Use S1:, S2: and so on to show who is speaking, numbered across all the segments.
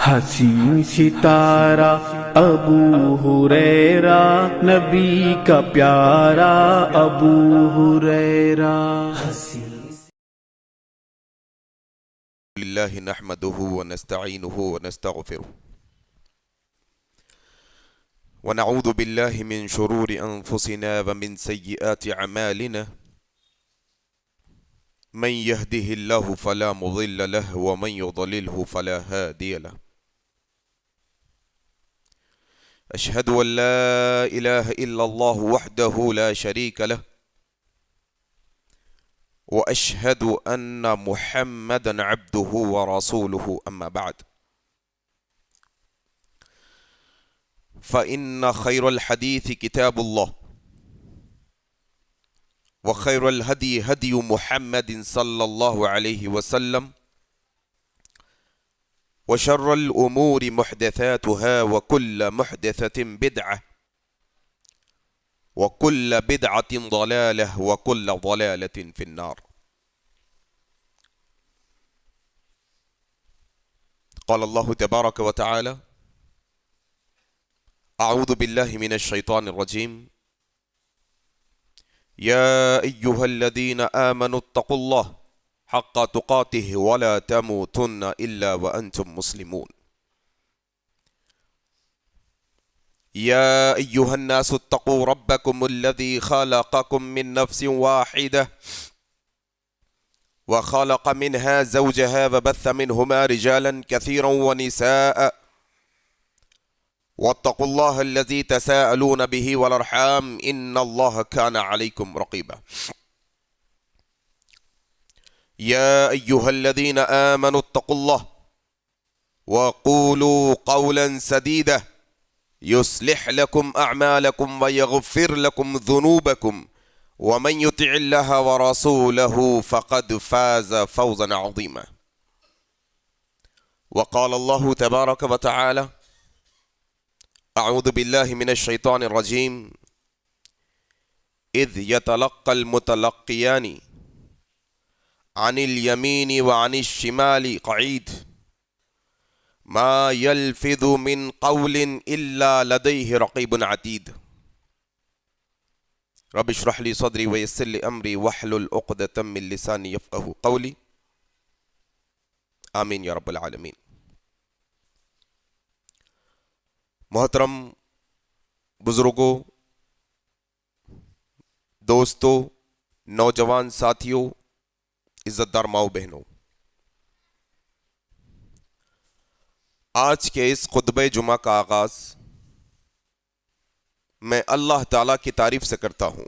S1: حسین ستارہ ابو ہریرہ، نبی کا پیارا ابو ہریرہ۔
S2: للہ نحمده ونستعینه ونستغفره ونعوذ باللہ من شرور انفسنا ومن سیئات اعمالنا من يهده الله فلا مضل له ومن يضلله فلا هادي له أشهد أن لا إله إلا الله وحده لا شريك له وأشهد أن محمدا عبده ورسوله أما بعد فإن خير الحديث كتاب الله وخير الهدي هدي محمد صلى الله عليه وسلم وشر الأمور محدثاتها وكل محدثة بدعة وكل بدعة ضلالة وكل ضلالة في النار قال الله تبارك وتعالى أعوذ بالله من الشيطان الرجيم يا أيها الذين آمنوا اتقوا الله حق تقاته ولا تموتن إلا وأنتم مسلمون يا أيها الناس اتقوا ربكم الذي خلقكم من نفس واحدة وخلق منها زوجها وبث منهما رجالا كثيرا ونساء واتقوا الله الذي تساءلون به والأرحام إن الله كان عليكم رقيبا يا أيها الذين آمنوا اتقوا الله وقولوا قولا سديدا يصلح لكم أعمالكم ويغفر لكم ذنوبكم ومن يطع الله ورسوله فقد فاز فوزا عظيما وقال الله تبارك وتعالى أعوذ بالله من الشيطان الرجيم إذ يتلقى المتلقيان عن اليمين وعن الشمال قعيد ما يلفظ من قول إلا لديه رقيب عتيد رب اشرح لي صدري ويسر لي أمري واحلل عقدة من لساني يفقهوا قولي آمين يا رب العالمين۔ محترم بزرگوں، دوستوں، نوجوان ساتھیوں، عزت دار ماؤں بہنوں، آج کے اس خطبہ جمعہ کا آغاز میں اللہ تعالیٰ کی تعریف سے کرتا ہوں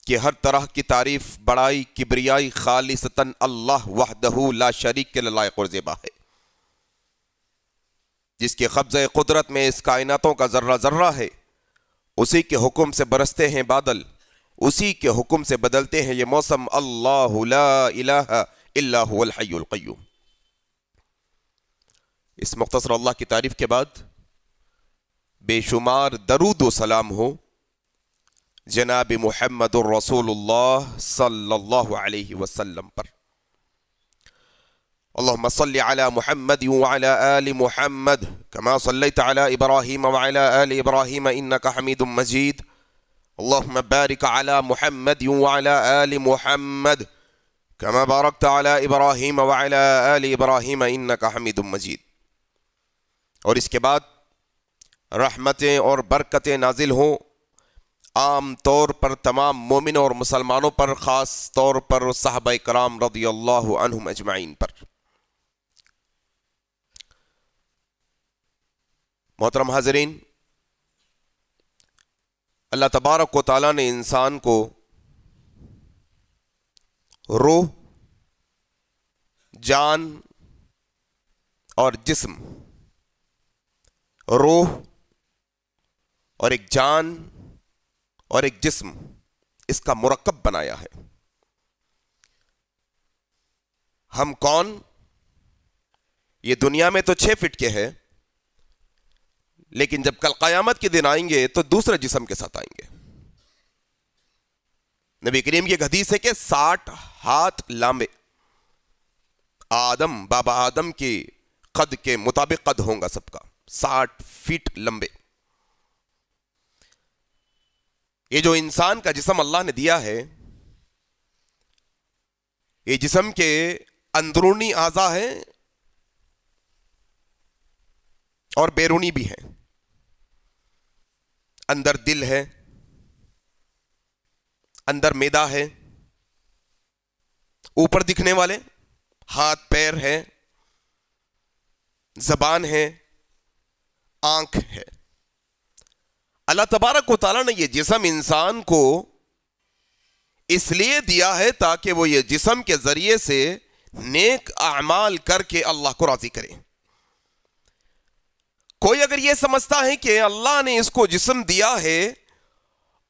S2: کہ ہر طرح کی تعریف، بڑائی، کبریائی خالصتاً اللہ وحدہ لا شریک کے لائق اور زیبا ہے، جس کے قبضہ قدرت میں اس کائناتوں کا ذرہ ذرہ ہے۔ اسی کے حکم سے برستے ہیں بادل، اسی کے حکم سے بدلتے ہیں یہ موسم۔ اللہ لا الہ الا هو الحی القیوم۔ اس مختصر اللہ کی تعریف کے بعد بے شمار درود و سلام ہو جناب محمد الرسول اللہ صلی اللہ علیہ وسلم پر۔ اللهم صل على محمد وعلى آل محمد كما صليت على إبراهيم وعلى آل إبراهيم إنك حميد مجيد اللهم بارك على محمد وعلى آل محمد كما باركت على إبراهيم وعلى آل إبراهيم إنك حميد مجيد۔ اور اس کے بعد رحمتیں اور برکتیں نازل ہوں عام طور پر تمام مومنوں اور مسلمانوں پر، خاص طور پر صحابہ کرام رضی اللہ عنہم اجمعین پر۔ محترم حاضرین، اللہ تبارک و تعالیٰ نے انسان کو روح، جان اور جسم، روح اور ایک جان اور ایک جسم، اس کا مرکب بنایا ہے۔ ہم کون؟ یہ دنیا میں تو 6 فٹ کے ہے، لیکن جب کل قیامت کے دن آئیں گے تو دوسرے جسم کے ساتھ آئیں گے۔ نبی کریم کی ایک حدیث ہے کہ 60 ہاتھ لامبے آدم، بابا آدم کی قد کے مطابق قد ہوگا سب کا، 60 فیٹ لمبے. یہ جو انسان کا جسم اللہ نے دیا ہے، یہ جسم کے اندرونی اعضاء ہیں اور بیرونی بھی ہیں. اندر دل ہے، اندر معدہ ہے، اوپر دکھنے والے ہاتھ پیر ہے، زبان ہے، آنکھ ہے. اللہ تبارک و تعالیٰ نے یہ جسم انسان کو اس لیے دیا ہے تاکہ وہ یہ جسم کے ذریعے سے نیک اعمال کر کے اللہ کو راضی کرے. کوئی اگر یہ سمجھتا ہے کہ اللہ نے اس کو جسم دیا ہے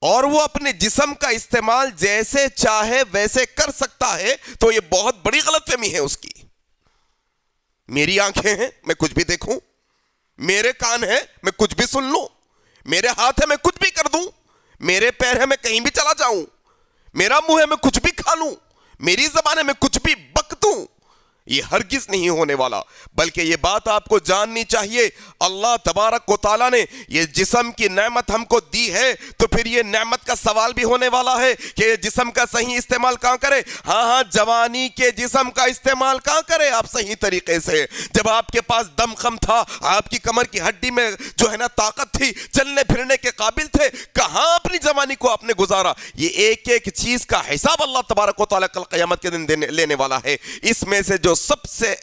S2: اور وہ اپنے جسم کا استعمال جیسے چاہے ویسے کر سکتا ہے تو یہ بہت بڑی غلط فہمی ہے اس کی. میری آنکھیں ہیں، میں کچھ بھی دیکھوں، میرے کان ہیں، میں کچھ بھی سن لوں، میرے ہاتھ ہے، میں کچھ بھی کر دوں، میرے پیر ہیں، میں کہیں بھی چلا جاؤں، میرا منہ ہے، میں کچھ بھی کھا لوں، میری زبان ہے، میں کچھ بھی بک دوں. یہ ہرگز نہیں ہونے والا، بلکہ یہ بات آپ کو جاننی چاہیے اللہ تبارک و تعالیٰ نے یہ جسم کی نعمت ہم کو دی ہے تو پھر یہ نعمت کا سوال بھی ہونے والا ہے کہ یہ جسم کا صحیح استعمال کہاں کرے. ہاں جوانی کے جسم کا استعمال کہاں کرے آپ صحیح طریقے سے. جب آپ کے پاس دم خم تھا، آپ کی کمر کی ہڈی میں جو ہے نا طاقت تھی، چلنے پھرنے کے قابل تھے، کہاں اپنی جوانی کو آپ نے گزارا. یہ ایک ایک چیز کا حساب اللہ تبارک و تعالیٰ کل قیامت کے دن لینے والا ہے. اس میں سے جو سب سے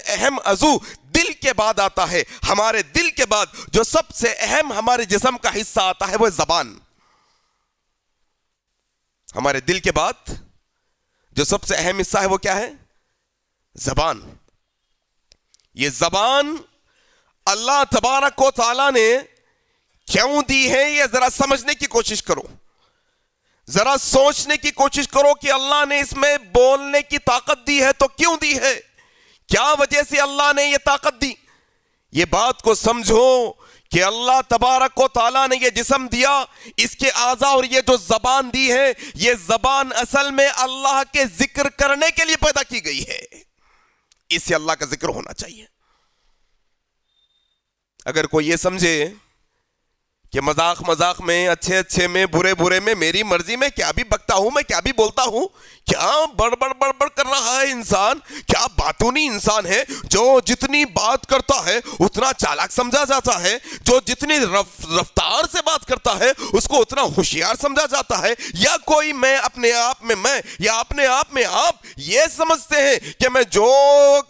S2: اہم عضو دل کے بعد آتا ہے، ہمارے دل کے بعد جو سب سے اہم ہمارے جسم کا حصہ آتا ہے وہ زبان. ہمارے دل کے بعد جو سب سے اہم حصہ ہے وہ کیا ہے؟ زبان. یہ زبان اللہ تبارک و تعالیٰ نے کیوں دی ہے یہ ذرا سمجھنے کی کوشش کرو، ذرا سوچنے کی کوشش کرو کہ اللہ نے اس میں بولنے کی طاقت دی ہے تو کیوں دی ہے، کیا وجہ سے اللہ نے یہ طاقت دی. یہ بات کو سمجھو کہ اللہ تبارک و تعالیٰ نے یہ جسم دیا، اس کے اعضاء اور یہ جو زبان دی ہے، یہ زبان اصل میں اللہ کے ذکر کرنے کے لیے پیدا کی گئی ہے. اس سے اللہ کا ذکر ہونا چاہیے. اگر کوئی یہ سمجھے کہ مذاق میں، اچھے میں، برے میں، میری مرضی میں کیا بھی بکتا ہوں، میں کیا بھی بولتا ہوں، کیا بڑبڑ کر رہا ہے انسان، کیا باتونی انسان ہے، جو جتنی بات کرتا ہے اتنا چالاک سمجھا جاتا ہے، جو جتنی رفتار سے بات کرتا ہے اس کو اتنا ہوشیار سمجھا جاتا ہے. یا کوئی میں اپنے آپ میں یا اپنے آپ میں آپ یہ سمجھتے ہیں کہ میں جو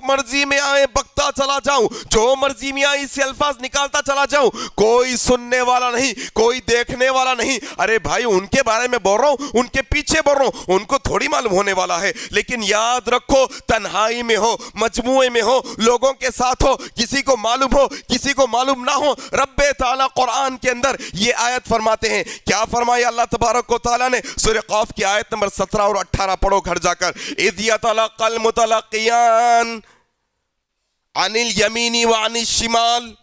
S2: مرضی میں آئے بکتا چلا جاؤں، جو مرضی میں آئے سے الفاظ نکالتا چلا جاؤں، کوئی سننے والا نہیں، کوئی دیکھنے والا نہیں. ارے بھائی ان کے بارے میں بول رہا ہوں، ان کے پیچھے بول رہا ہوں، ان کو تھوڑی معلوم ہونے والا ہے. لیکن یاد رکھو، تنہائی میں ہو، مجموعے میں ہو، لوگوں کے ساتھ ہو، کسی کو معلوم ہو کسی کو معلوم نہ ہو، رب تعالیٰ قرآن کے اندر یہ آیت فرماتے ہیں. کیا فرمایا اللہ تبارک و تعالیٰ نے؟ سورہ قاف کی آیت نمبر 17 اور 18 پڑھو گھر جا کر. اذ یتلقی المتلقیان عن الیمین وعن الشمال.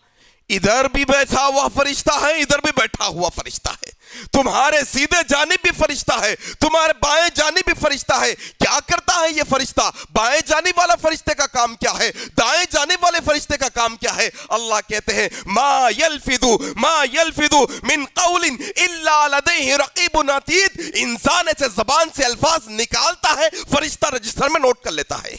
S2: ادھر بھی بیٹھا ہوا فرشتہ ہے، ادھر بھی بیٹھا ہوا فرشتہ ہے. تمہارے سیدھے جانب بھی فرشتہ ہے، تمہارے بائیں جانب بھی فرشتہ ہے. کیا کرتا ہے یہ فرشتہ؟ بائیں جانب والا فرشتے کا کام کیا ہے؟ دائیں جانب والے فرشتے کا کام کیا ہے؟ اللہ کہتے ہیں ما یلفظ من قول الا لدیہ رقیب عتید. انسان ایسے زبان سے الفاظ نکالتا ہے، فرشتہ رجسٹر میں نوٹ کر لیتا ہے.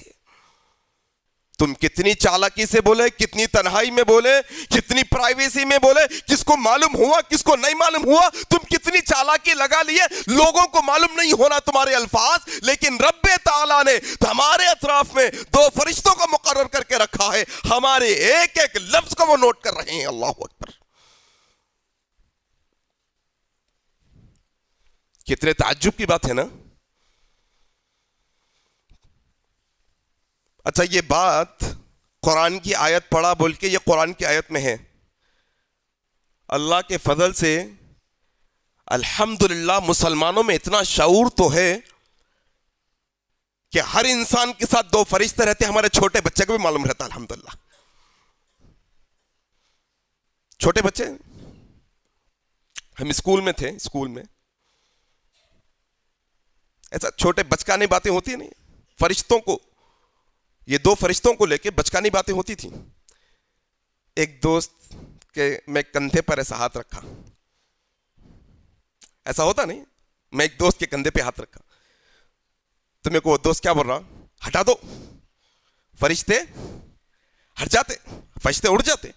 S2: تم کتنی چالاکی سے بولے، کتنی تنہائی میں بولے، کتنی پرائیویسی میں بولے، کس کو معلوم ہوا کس کو نہیں معلوم ہوا، تم کتنی چالاکی لگا لیے، لوگوں کو معلوم نہیں ہونا تمہارے الفاظ. لیکن رب تعالیٰ نے ہمارے اطراف میں 2 فرشتوں کو مقرر کر کے رکھا ہے، ہمارے ایک ایک لفظ کو وہ نوٹ کر رہے ہیں. اللہ اکبر. کتنے تعجب کی بات ہے نا. اچھا یہ بات قرآن کی آیت پڑھا بول کے یہ قرآن کی آیت میں ہے. اللہ کے فضل سے الحمدللہ مسلمانوں میں اتنا شعور تو ہے کہ ہر انسان کے ساتھ 2 فرشتے رہتے. ہمارے چھوٹے بچے کو بھی معلوم رہتا الحمدللہ. چھوٹے بچے، ہم اسکول میں تھے، اسکول میں ایسا چھوٹے بچکانے باتیں ہوتی ہیں نہیں، فرشتوں کو یہ دو فرشتوں کو لے کے بچکانی باتیں ہوتی تھیں. ایک دوست کے میں کندھے پر ایسا ہاتھ رکھا, ایسا ہوتا نہیں, میں ایک دوست کے کندھے پہ ہاتھ رکھا تو میرے کو وہ دوست کیا بول رہا, ہٹا دو, فرشتے ہٹ جاتے, فرشتے اڑ جاتے.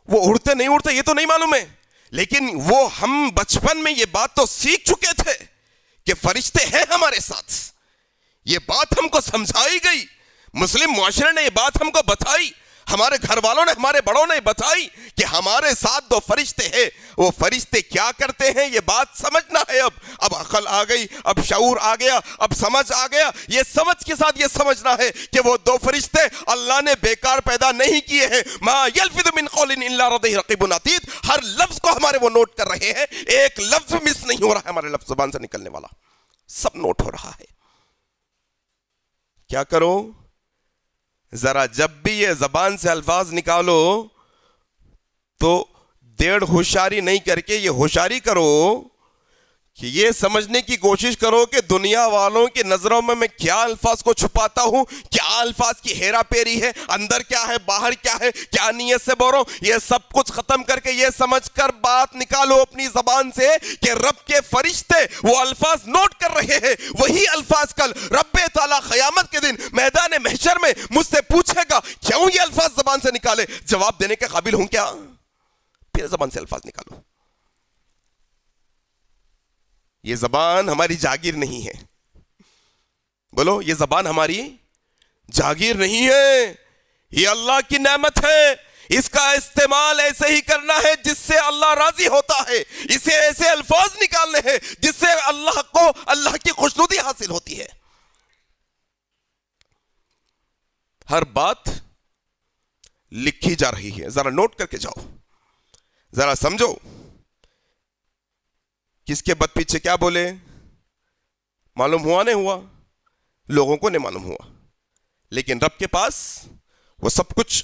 S2: وہ اڑتے نہیں اڑتے یہ تو نہیں معلوم ہے, لیکن وہ ہم بچپن میں یہ بات تو سیکھ چکے تھے کہ فرشتے ہیں ہمارے ساتھ. یہ بات ہم کو سمجھائی گئی, مسلم معاشرے نے یہ بات ہم کو بتائی, ہمارے گھر والوں نے, ہمارے بڑوں نے بتائی کہ ہمارے ساتھ دو فرشتے ہیں. وہ فرشتے کیا کرتے ہیں یہ بات سمجھنا ہے. اب عقل آ گئی, اب شعور آ گیا, اب سمجھ آ گیا. یہ سمجھ کے ساتھ یہ سمجھنا ہے کہ وہ دو فرشتے اللہ نے بیکار پیدا نہیں کیے ہیں. ما یلفظ من قول الا لدیہ رقیب عتید, ہر لفظ کو ہمارے وہ نوٹ کر رہے ہیں, ایک لفظ مس نہیں ہو رہا ہے ہمارے لفظ زبان سے نکلنے والا, سب نوٹ ہو رہا ہے. کیا کرو, ذرا جب بھی یہ زبان سے الفاظ نکالو تو ڈیڑھ ہوشیاری نہیں کر کے یہ ہوشیاری کرو کہ یہ سمجھنے کی کوشش کرو کہ دنیا والوں کی نظروں میں کیا الفاظ کو چھپاتا ہوں, کیا الفاظ کی ہیرا پھیری ہے, اندر کیا ہے, باہر کیا ہے, کیا نیت سے بول رہا ہوں. یہ سب کچھ ختم کر کے یہ سمجھ کر بات نکالو اپنی زبان سے کہ رب کے فرشتے وہ الفاظ نوٹ کر رہے ہیں. وہی الفاظ کل رب تعالیٰ قیامت کے دن میدان محشر میں مجھ سے پوچھے گا کیوں یہ الفاظ زبان سے نکالے. جواب دینے کے قابل ہوں کیا؟ پھر زبان سے الفاظ نکالو. یہ زبان ہماری جاگیر نہیں ہے. بولو, یہ زبان ہماری جاگیر نہیں ہے, یہ اللہ کی نعمت ہے. اس کا استعمال ایسے ہی کرنا ہے جس سے اللہ راضی ہوتا ہے. اسے ایسے الفاظ نکالنے ہیں جس سے اللہ کو اللہ کی خوشنودی حاصل ہوتی ہے. ہر بات لکھی جا رہی ہے, ذرا نوٹ کر کے جاؤ, ذرا سمجھو کس کے بد پیچھے کیا بولے. معلوم ہوا نہیں ہوا, لوگوں کو نہیں معلوم ہوا, لیکن رب کے پاس وہ سب کچھ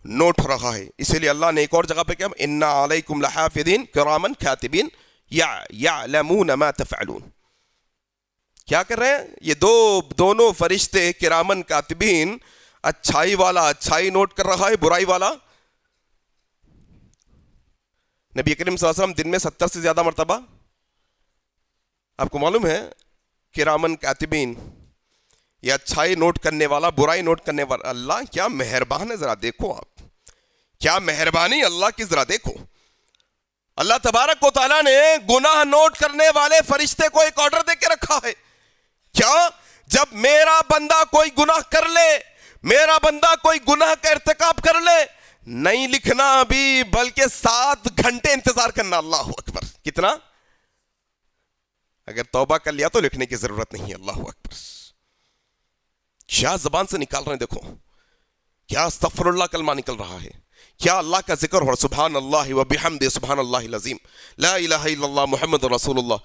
S2: نوٹ ہو رہا ہے. اسی لیے اللہ نے ایک اور جگہ پہ کہا, انا علیکم لحافظین کراما کاتبین یعلمون ما تفعلون. کیا کر رہے ہیں یہ دونوں فرشتے کرامن کاتبین؟ اچھائی والا اچھائی نوٹ کر رہا ہے, برائی والا. نبی کریم صلی اللہ علیہ وسلم دن میں 70 سے زیادہ مرتبہ, آپ کو معلوم ہے, کرامن کاتبین یہ اچھائی نوٹ کرنے والا, برائی نوٹ کرنے والا. اللہ کیا مہربان ہے, ذرا دیکھو آپ, کیا مہربانی اللہ کی, ذرا دیکھو. اللہ تبارک و تعالیٰ نے گناہ نوٹ کرنے والے فرشتے کو ایک آرڈر دے کے رکھا ہے. کیا؟ جب میرا بندہ کوئی گناہ کر لے, میرا بندہ کوئی گناہ کا ارتکاب کر لے, نہیں لکھنا ابھی بلکہ 7 گھنٹے انتظار کرنا. اللہ اکبر. کتنا؟ اگر توبہ کر لیا تو لکھنے کی ضرورت نہیں ہے. اللہ اکبر. کیا زبان سے نکال رہے ہیں, دیکھو کیا استغفر اللہ کلمہ نکل رہا ہے, کیا اللہ کا ذکر ہو, سبحان اللہ و بحمدہ سبحان اللہ العظیم, لا الہ الا اللہ محمد رسول اللہ,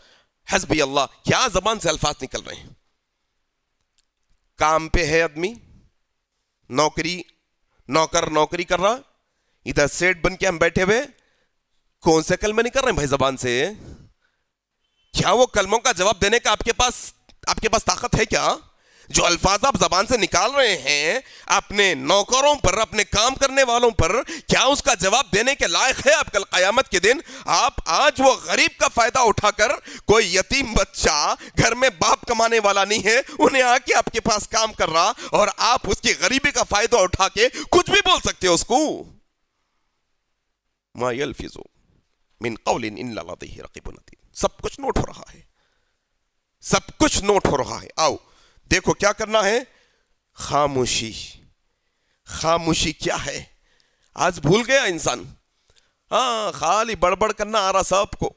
S2: حسبی اللہ. کیا زبان سے الفاظ نکل رہے ہیں. کام پہ ہے آدمی, نوکری کر رہا, ادھر سیٹ بن کے ہم بیٹھے ہوئے, کون سے کلمے نکل رہے ہیں بھائی زبان سے؟ کیا وہ کلموں کا جواب دینے کا آپ کے پاس طاقت ہے کیا؟ جو الفاظ آپ زبان سے نکال رہے ہیں اپنے نوکروں پر, اپنے کام کرنے والوں پر, کیا اس کا جواب دینے کے لائق ہے آپ کل قیامت کے دن؟ آپ آج وہ غریب کا فائدہ اٹھا کر, کوئی یتیم بچہ گھر میں باپ کمانے والا نہیں ہے, انہیں آ کے آپ کے پاس کام کر رہا, اور آپ اس کی غریبی کا فائدہ اٹھا کے کچھ بھی بول سکتے ہو اس کو. ما یلفظ من قول الا لدیہ رقیب عتید. سب کچھ نوٹ ہو رہا ہے, سب کچھ نوٹ ہو رہا ہے. آؤ دیکھو کیا کرنا ہے. خاموشی. خاموشی کیا ہے آج بھول گیا انسان. ہاں خالی بڑبڑ کرنا آ رہا سب کو,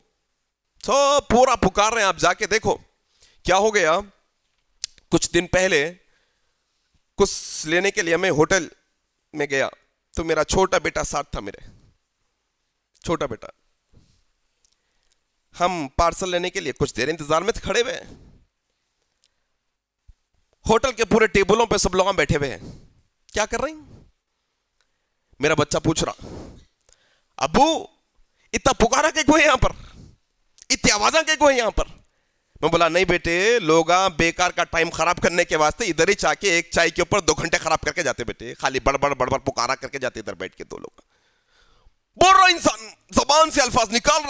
S2: سب پورا پکار رہے ہیں. آپ جا کے دیکھو کیا ہو گیا. کچھ دن پہلے کچھ لینے کے لیے میں ہوٹل میں گیا تو میرا چھوٹا بیٹا ساتھ تھا, میرے چھوٹا بیٹا. ہم پارسل لینے کے لیے کچھ دیر انتظار میں کھڑے ہوئے ہیں. ہوٹل کے پورے ٹیبلوں پہ سب لوگ بیٹھے ہوئے ہیں. کیا کر رہے ہیں؟ میرا بچہ پوچھ رہا, ابو اتنا پکارا کہ کوئی یہاں پر, اتنی آوازاں کہ کوئی یہاں پر. میں بولا نہیں بیٹے، لوگ بیکار کا ٹائم خراب کرنے کے واسطے ادھر ہی چاہ کے ایک چائے کے اوپر 2 گھنٹے خراب کر کے جاتے بیٹے، خالی بڑبڑ پکارا کر کے جاتے ادھر بیٹھ کے 2 لوگ. بول رہا انسان زبان سے الفاظ نکال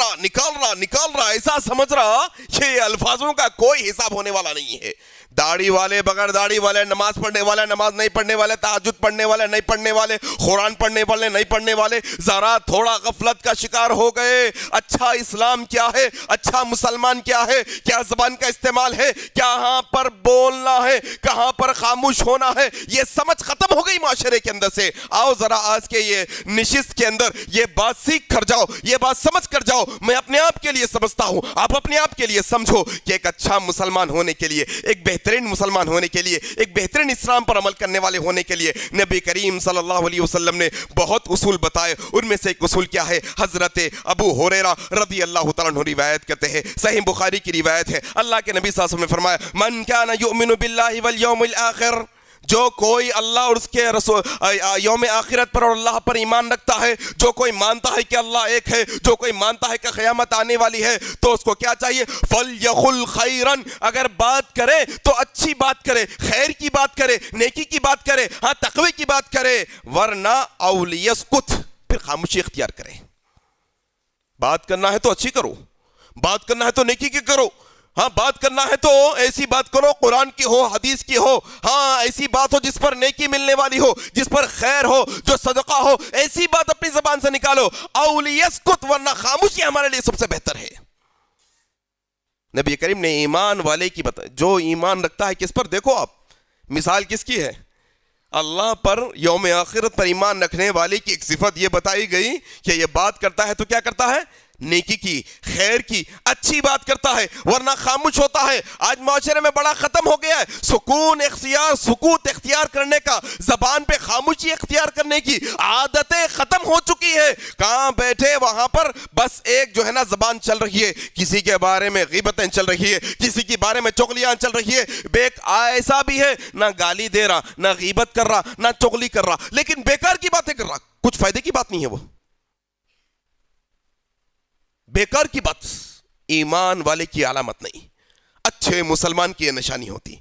S2: رہا ایسا سمجھ رہا یہ الفاظوں کا کوئی حساب ہونے والا نہیں ہے. داڑھی والے، بغیر داڑھی والے، نماز پڑھنے والے، نماز نہیں پڑھنے والے، تہجد پڑھنے والے، نہیں پڑھنے والے، قرآن پڑھنے والے، نہیں پڑھنے والے، ذرا تھوڑا غفلت کا شکار ہو گئے. اچھا اسلام کیا ہے، اچھا مسلمان کیا ہے، کیا زبان کا استعمال ہے، کہاں پر بولنا ہے، کہاں پر خاموش ہونا ہے، یہ سمجھ ختم ہو گئی معاشرے کے اندر سے. آؤ ذرا آج کے یہ نشست کے اندر یہ بات سیکھ کر جاؤ، یہ بات سمجھ کر جاؤ. میں اپنے آپ کے لیے سمجھتا ہوں، آپ اپنے آپ کے لیے سمجھو کہ ایک اچھا مسلمان ہونے کے لیے، ایک بہترین مسلمان ہونے کے لیے، ایک بہترین اسلام پر عمل کرنے والے ہونے کے لیے نبی کریم صلی اللہ علیہ وسلم نے بہت اصول بتائے. ان میں سے ایک اصول کیا ہے؟ حضرت ابو ہریرہ رضی اللہ تعالیٰ عنہ روایت کرتے ہیں، صحیح بخاری کی روایت ہے، اللہ کے نبی صلی اللہ علیہ وسلم نے فرمایا من کان یؤمن باللہ والیوم الآخر، جو کوئی اللہ اور اس کے رسول یوم آخرت پر اور اللہ پر ایمان رکھتا ہے، جو کوئی مانتا ہے کہ اللہ ایک ہے، جو کوئی مانتا ہے کہ قیامت آنے والی ہے، تو اس کو کیا چاہیے؟ فَلْيَقُلْ خَيْرًا، اگر بات کرے تو اچھی بات کرے، خیر کی بات کرے، نیکی کی بات کرے، ہاں تقوی کی بات کرے، ورنہ اَوْ لِيَسْكُتْ، پھر خاموشی اختیار کرے. بات کرنا ہے تو اچھی کرو، بات کرنا ہے تو نیکی کی کرو، ہاں بات کرنا ہے تو ایسی بات کرو قرآن کی ہو، حدیث کی ہو، ہاں ایسی بات ہو جس پر نیکی ملنے والی ہو، جس پر خیر ہو، جو صدقہ ہو، ایسی بات اپنی زبان سے نکالو. اَوْ لِيَسْكُتْ، ورنہ خاموشی ہمارے لیے سب سے بہتر ہے. نبی کریم نے ایمان والے کی بتا، جو ایمان رکھتا ہے کس پر؟ دیکھو آپ مثال کس کی ہے؟ اللہ پر، یوم آخرت پر ایمان رکھنے والے کی ایک صفت یہ بتائی گئی کہ یہ بات کرتا ہے تو کیا کرتا ہے؟ نیکی کی، خیر کی، اچھی بات کرتا ہے، ورنہ خاموش ہوتا ہے. آج معاشرے میں بڑا ختم ہو گیا ہے سکوت اختیار کرنے کا، زبان پہ خاموشی اختیار کرنے کی عادتیں ختم ہو چکی ہے. کہاں بیٹھے وہاں پر بس ایک جو ہے نا زبان چل رہی ہے، کسی کے بارے میں غیبتیں چل رہی ہے، کسی کے بارے میں چغلیاں چل رہی ہے. ایسا بھی ہے نہ گالی دے رہا، نہ غیبت کر رہا، نہ چغلی کر رہا، لیکن بیکار کی باتیں کر رہا، کچھ فائدے کی بات نہیں ہے، وہ بیکار کی بات ایمان والے کی علامت نہیں، اچھے مسلمان کی یہ نشانی ہوتی.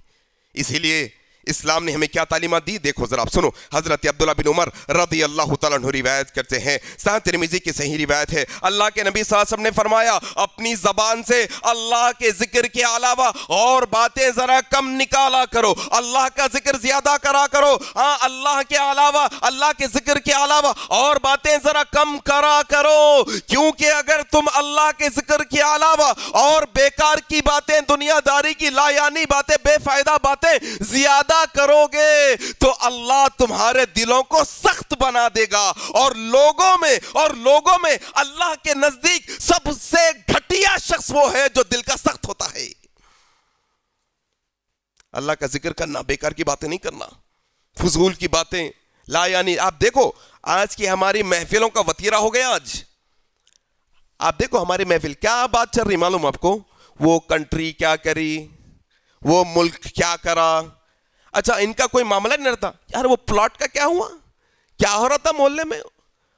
S2: اسی لیے اسلام نے ہمیں کیا تعلیمات دی؟ دیکھو ذرا آپ سنو. حضرت عبداللہ بن عمر رضی اللہ تعالیٰ عنہ روایت کرتے ہیں، صحیح ترمذی کی صحیح روایت ہے، اللہ کے نبی صلی اللہ علیہ وسلم نے فرمایا اپنی زبان سے اللہ کے ذکر کے علاوہ اور باتیں ذرا کم نکالا کرو، اللہ کا ذکر زیادہ کرا کرو. ہاں اللہ کے علاوہ، اللہ کے ذکر کے علاوہ اور باتیں ذرا کم کرا کرو، کیونکہ اگر تم اللہ کے ذکر کے علاوہ اور بیکار کی باتیں، دنیا داری کی لا یعنی باتیں، بے فائدہ باتیں زیادہ کرو گے تو اللہ تمہارے دلوں کو سخت بنا دے گا. اور لوگوں میں اللہ کے نزدیک سب سے گھٹیا شخص وہ ہے جو دل کا سخت ہوتا ہے. اللہ کا ذکر کرنا، بیکار کی باتیں نہیں کرنا، فضول کی باتیں لا یعنی. آپ دیکھو آج کی ہماری محفلوں کا وتیرہ ہو گیا. آج آپ دیکھو ہماری محفل کیا بات چل رہی معلوم آپ کو؟ وہ کنٹری کیا کری، وہ ملک کیا کرا. اچھا ان کا کوئی معاملہ نہیں رہتا یار وہ پلاٹ کا کیا ہوا، کیا ہو رہا تھا محلے میں؟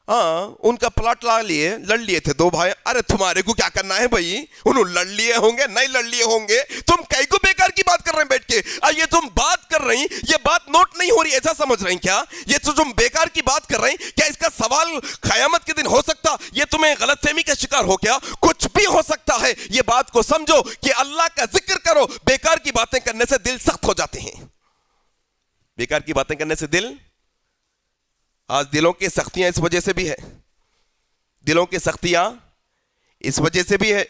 S2: ہاں ان کا پلاٹ لڑ لیے تھے 2 بھائی. ارے تمہارے کو کیا کرنا ہے بھائی، انہوں لڑ لیے ہوں گے، نہیں لڑ لیے ہوں گے، تم کئی کو بیکار کی بات کر رہے ہیں بیٹھ کے. یہ تم بات کر رہی، یہ بات نوٹ نہیں ہو رہی، ایسا سمجھ رہی کیا؟ یہ تو تم بیکار کی بات کر رہی، کیا اس کا سوال قیامت کے دن ہو سکتا؟ یہ تمہیں غلط فہمی کا شکار ہو کیا؟ کچھ بھی ہو سکتا ہے. یہ بات کو سمجھو کہ اللہ کا ذکر کرو، بیکار کی باتیں کرنے سے دل سخت ہو جاتے ہیں. بیکار کی باتیں کرنے سے دل، آج دلوں کی سختیاں اس وجہ سے بھی ہے، دلوں کی سختیاں اس وجہ سے بھی ہے.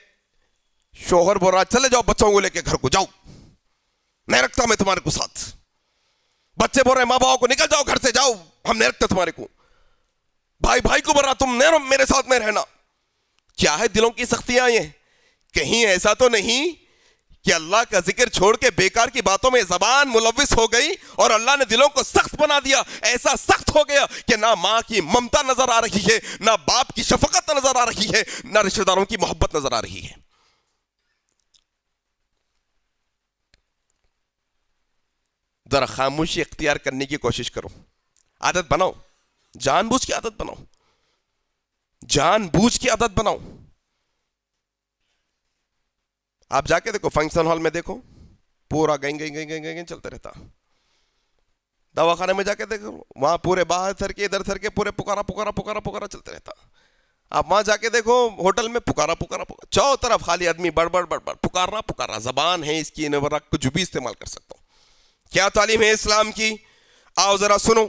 S2: شوہر بول رہا چلے جاؤ بچوں کو لے کے گھر کو جاؤ، نہیں رکھتا میں تمہارے کو ساتھ. بچے بول رہے ماں باپ کو نکل جاؤ گھر سے، جاؤ ہم نہیں رکھتے تمہارے کو. بھائی کو بول رہا تم نہیں میرے ساتھ میں رہنا. کیا ہے دلوں کی سختیاں؟ یہ کہیں ایسا تو نہیں کہ اللہ کا ذکر چھوڑ کے بیکار کی باتوں میں زبان ملوث ہو گئی اور اللہ نے دلوں کو سخت بنا دیا؟ ایسا سخت ہو گیا کہ نہ ماں کی ممتا نظر آ رہی ہے، نہ باپ کی شفقت نظر آ رہی ہے، نہ رشتہ داروں کی محبت نظر آ رہی ہے. ذرا خاموشی اختیار کرنے کی کوشش کرو، عادت بناؤ، جان بوجھ کی عادت بناؤ، جان بوجھ کی عادت بناؤ. آپ جا کے دیکھو فنکشن ہال میں دیکھو پورا گیں گیں گیں گیں گیں چلتے رہتا. دواخانے میں جا کے دیکھو وہاں پورے باہر تھر کے ادھر تھر کے پورے پکارا پکارا پکارا پکارا چلتے رہتا. آپ وہاں جا کے دیکھو ہوٹل میں پکارا پکارا پکارا چاروں طرف خالی آدمی بڑ بڑ بڑ بڑ پکارنا پکارنا. زبان ہے اس کی کچھ بھی استعمال کر سکتا ہوں. کیا تعلیم ہے اسلام کی؟ آؤ ذرا سنو.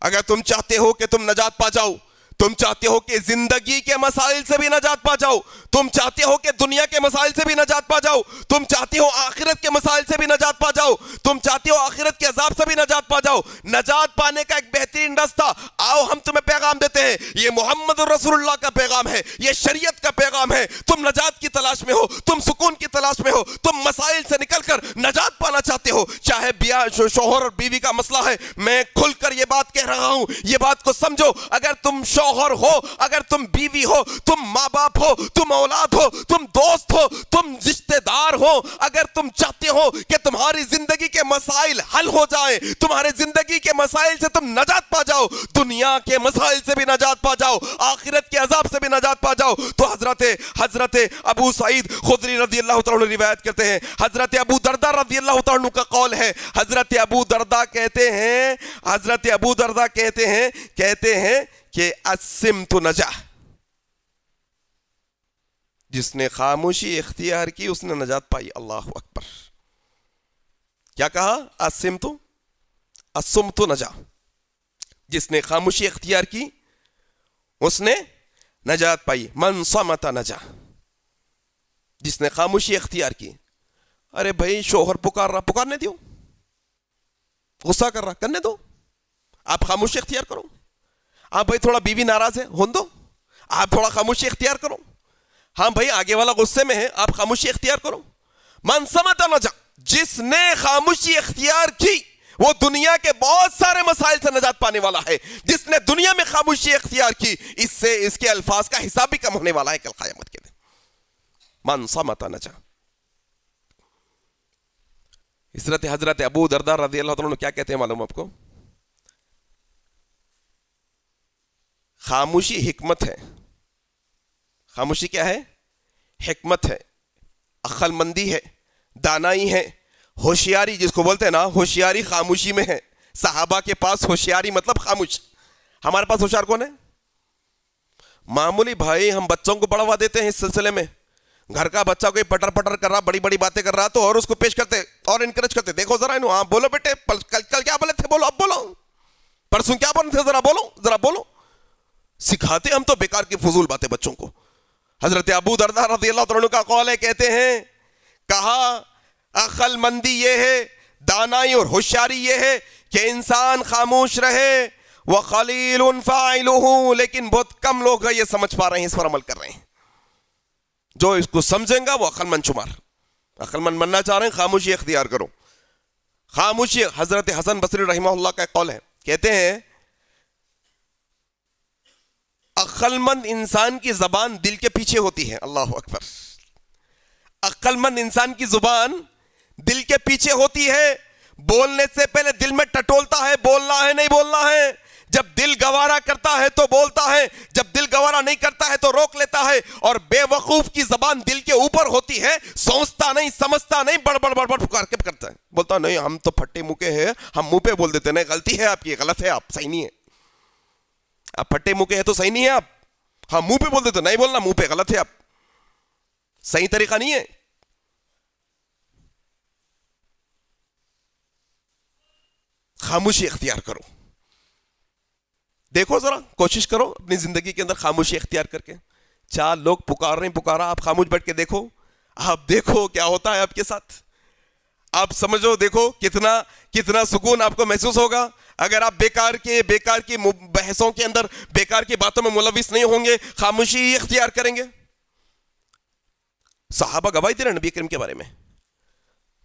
S2: اگر تم چاہتے ہو کہ تم نجات پا جاؤ, تم چاہتے ہو کہ زندگی کے مسائل سے بھی نجات پا جاؤ, تم چاہتے ہو کہ دنیا کے مسائل سے بھی نجات پا جاؤ, تم چاہتے ہو آخرت کے مسائل سے بھی نجات پا جاؤ, تم چاہتے ہو آخرت کے عذاب سے بھی نجات پا جاؤ, نجات پانے کا ایک بہترین راستہ, آؤ ہم تمہیں پیغام دیتے ہیں. یہ محمد رسول اللہ کا پیغام ہے, یہ شریعت کا پیغام ہے. تم نجات کی تلاش میں ہو, تم سکون کی تلاش میں ہو, تم مسائل سے نکل کر نجات پانا چاہتے ہو, چاہے شوہر اور بیوی کا مسئلہ ہے, میں کھل کر یہ بات کہہ رہا ہوں, یہ بات کو سمجھو. اگر تم شوہر ہو, اگر تم بیوی ہو, تم ماں باپ ہو, تم اولاد ہو, تم دوست ہو, تم رشتہ دار ہو, اگر تم چاہتے ہو کہ تمہاری زندگی کے مسائل حل ہو جائیں, تمہارے زندگی کے مسائل سے تم نجات پا جاؤ, دنیا کے مسائل سے بھی نجات پا جاؤ, آخرت کے عذاب سے بھی نجات پا جاؤ, تو حضرت ابو سعید خدری رضی اللہ تعالیٰ عنہ روایت کرتے ہیں, حضرت ابو دردہ رضی اللہ تعالیٰ عنہ کا قول ہے, حضرت ابو دردہ کہتے ہیں کہ الصمت نجاح, جس نے خاموشی اختیار کی اس نے نجات پائی. اللہ اکبر. کیا کہا؟ الصمت نجاح, جس نے خاموشی اختیار کی اس نے نجات پائی. من صمت نجاح, جس نے خاموشی اختیار کی. ارے بھائی شوہر پکار رہا, پکارنے دو. غصہ کر رہا, کرنے دو. آپ خاموشی اختیار کرو. آپ بھائی تھوڑا بیوی ناراض ہے, ہون دو, آپ تھوڑا خاموشی اختیار کرو. ہاں بھائی آگے والا غصے میں ہے, آپ خاموشی اختیار کرو. من صمت نجا, جس نے خاموشی اختیار کی وہ دنیا کے بہت سارے مسائل سے نجات پانے والا ہے. جس نے دنیا میں خاموشی اختیار کی اس سے اس کے الفاظ کا حساب بھی کم ہونے والا ہے کل قیامت کے دن. من صمت نجا. حضرت ابو دردہ رضی اللہ عنہ کیا کہتے ہیں معلوم آپ کو؟ خاموشی حکمت ہے. خاموشی کیا ہے؟ حکمت ہے, عقل مندی ہے, دانائی ہے, ہوشیاری جس کو بولتے ہیں نا, ہوشیاری خاموشی میں ہے. صحابہ کے پاس ہوشیاری مطلب خاموش. ہمارے پاس ہوشیار کون ہے؟ معمولی بھائی ہم بچوں کو بڑھوا دیتے ہیں اس سلسلے میں. گھر کا بچہ کوئی پٹر پٹر کر رہا, بڑی بڑی باتیں کر رہا تو اور اس کو پیش کرتے اور انکریج کرتے, دیکھو ذرا انہوں, ہاں بولو بیٹے, کل کیا بولے تھے, بولو اب بولو, پرسوں کیا بولے تھے, ذرا بولو. سکھاتے ہم تو بیکار کی فضول باتیں بچوں کو. حضرت ابو دردہ رضی اللہ عنہ کا قول ہے, کہتے ہیں کہا عقل مندی یہ ہے, دانائی اور ہوشیاری یہ ہے کہ انسان خاموش رہے. وَقَلِيلٌ فَاعِلُهُ, لیکن بہت کم لوگ یہ سمجھ پا رہے ہیں, اس پر عمل کر رہے ہیں. جو اس کو سمجھیں گا وہ عقل مند شمار. عقل مند بننا چاہ رہے ہیں, خاموشی اختیار کرو. خاموشی. حضرت حسن بصری رحمہ اللہ کا قول ہے, کہتے ہیں عقل مند انسان کی زبان دل کے پیچھے ہوتی ہے. اللہ اکبر. عقل مند انسان کی زبان دل کے پیچھے ہوتی ہے. بولنے سے پہلے دل میں ٹٹولتا ہے, بولنا ہے نہیں بولنا ہے. جب دل گوارا کرتا ہے تو بولتا ہے, جب دل گوارا نہیں کرتا ہے تو روک لیتا ہے. اور بے وقوف کی زبان دل کے اوپر ہوتی ہے, سوچتا نہیں, سمجھتا نہیں, بڑ بڑ بڑ بڑ پکار کے کرتا ہے. بولتا نہیں ہم تو پھٹے منہ کے ہیں, ہم منہ پہ بول دیتے. نہیں, غلطی ہے آپ کی, غلط ہے, آپ صحیح نہیں ہے. آپ پھٹے منہ کے ہیں تو صحیح نہیں ہے آپ. ہاں منہ پہ بول دیتے, نہیں بولنا, منہ پہ, غلط ہے آپ, صحیح طریقہ نہیں ہے. خاموشی اختیار کرو. دیکھو ذرا, کوشش کرو اپنی زندگی کے اندر خاموشی اختیار کر کے. 4 لوگ پکار رہے ہیں, پکارا, آپ خاموش بیٹھ کے دیکھو, آپ دیکھو کیا ہوتا ہے آپ کے ساتھ. آپ سمجھو, دیکھو کتنا سکون آپ کو محسوس ہوگا اگر آپ بیکار کی بحثوں کے اندر, بیکار کی باتوں میں ملوث نہیں ہوں گے, خاموشی اختیار کریں گے. صحابہ گواہی دے رہے نبی کریم کے بارے میں.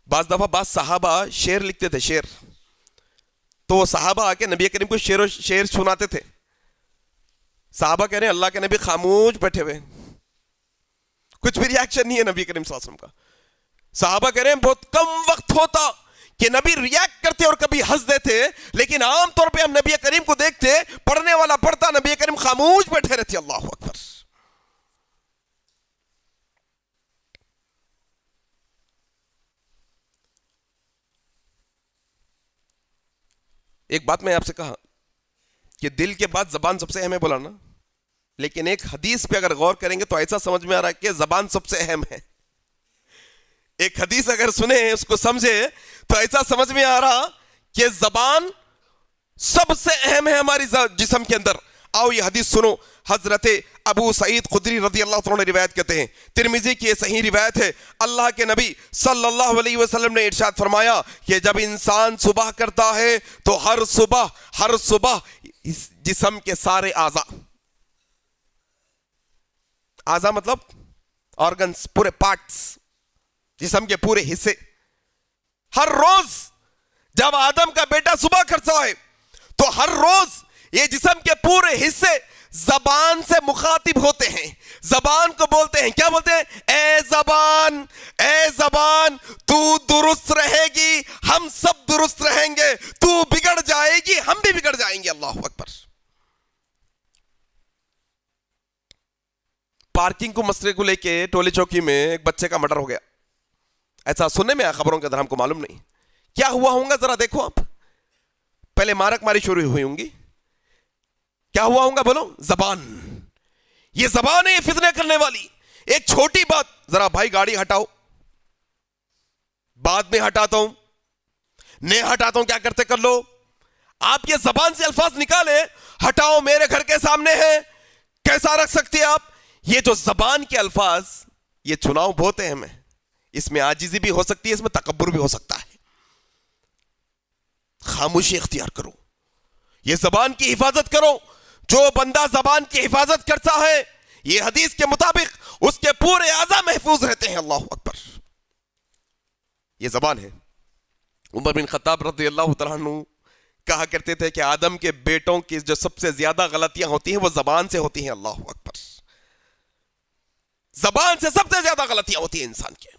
S2: بعض دفعہ بعض صحابہ شعر لکھتے تھے, شعر, تو وہ صحابہ آ کے نبی کریم کو شعر سناتے تھے. صحابہ کہہ رہے ہیں اللہ کے نبی خاموش بیٹھے ہوئے, کچھ بھی ریاکشن نہیں ہے نبی کریم صلی اللہ علیہ وسلم کا. صحابہ کہہ رہے ہیں بہت کم وقت ہوتا کہ نبی ریاکٹ کرتے اور کبھی ہنس دیتے, لیکن عام طور پہ ہم نبی کریم کو دیکھتے, پڑھنے والا پڑھتا, نبی کریم خاموش بیٹھے رہتے. اللہ اکبر. ایک بات میں آپ سے کہا کہ دل کے بعد زبان سب سے اہم ہے بولا نا, لیکن ایک حدیث پہ اگر غور کریں گے تو ایسا سمجھ میں آ رہا ہے کہ زبان سب سے اہم ہے. ایک حدیث اگر سنیں اس کو سمجھے تو ایسا سمجھ میں آ رہا کہ زبان سب سے اہم ہے ہماری جسم کے اندر. آؤ یہ حدیث سنو. حضرت ابو سعید خدری رضی اللہ عنہ نے روایت کرتے ہیں, ترمذی کی یہ صحیح روایت ہے. اللہ کے نبی صلی اللہ علیہ وسلم نے ارشاد فرمایا کہ جب انسان صبح کرتا ہے تو ہر صبح جسم کے سارے اعضا مطلب آرگنز, پورے پارٹس, جسم کے پورے حصے, ہر روز جب آدم کا بیٹا صبح کرتا ہے تو ہر روز یہ جسم کے پورے حصے زبان سے مخاطب ہوتے ہیں, زبان کو بولتے ہیں. کیا بولتے ہیں؟ اے زبان تو درست رہے گی ہم سب درست رہیں گے, تو بگڑ جائے گی ہم بھی بگڑ جائیں گے. اللہ اکبر. پارکنگ کو مسئلے کو لے کے ٹولی چوکی میں ایک بچے کا مرڈر ہو گیا. ایسا سننے میں آیا خبروں کے اندر, ہم کو معلوم نہیں کیا ہوا ہوگا. ذرا دیکھو آپ, پہلے مارک ماری شروع ہوئی ہوں گی. کیا ہوا ہوگا بولو؟ زبان. یہ زبان ہے یہ فتنے کرنے والی. ایک چھوٹی بات, ذرا بھائی گاڑی ہٹاؤ, بعد میں ہٹاتا ہوں, نہیں ہٹاتا ہوں, کیا کرتے کر لو. آپ یہ زبان سے الفاظ نکالے, ہٹاؤ میرے گھر کے سامنے ہے, کیسا رکھ سکتے آپ. یہ جو زبان کے الفاظ, یہ چناؤ بہت اہم ہے. اس میں عاجزی بھی ہو سکتی ہے, اس میں تکبر بھی ہو سکتا ہے. خاموشی اختیار کرو, یہ زبان کی حفاظت کرو. جو بندہ زبان کی حفاظت کرتا ہے یہ حدیث کے مطابق اس کے پورے اعضاء محفوظ رہتے ہیں. اللہ اکبر. یہ زبان ہے. عمر بن خطاب رضی اللہ تعالیٰ عنہ کہا کرتے تھے کہ آدم کے بیٹوں کی جو سب سے زیادہ غلطیاں ہوتی ہیں وہ زبان سے ہوتی ہیں. اللہ اکبر. زبان سے سب سے زیادہ غلطیاں ہوتی ہیں انسان کے.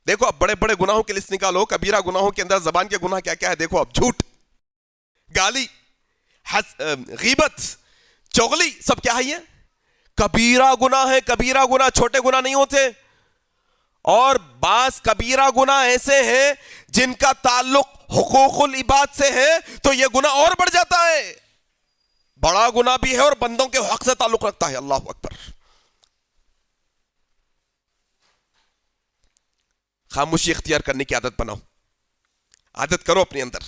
S2: دیکھو اب بڑے بڑے گناہوں کی لسٹ نکالو, کبیرہ گناہوں کے اندر زبان کے گناہ کیا کیا ہے دیکھو اب. جھوٹ, گالی, غیبت, چغلی, سب کیا ہے یہ کبیرہ گناہ ہے. کبیرہ گناہ چھوٹے گناہ نہیں ہوتے. اور بعض کبیرہ گناہ ایسے ہیں جن کا تعلق حقوق العباد سے ہے تو یہ گناہ اور بڑھ جاتا ہے. بڑا گناہ بھی ہے اور بندوں کے حق سے تعلق رکھتا ہے. اللہ اکبر. خاموشی اختیار کرنے کی عادت بناؤ, عادت کرو اپنے اندر.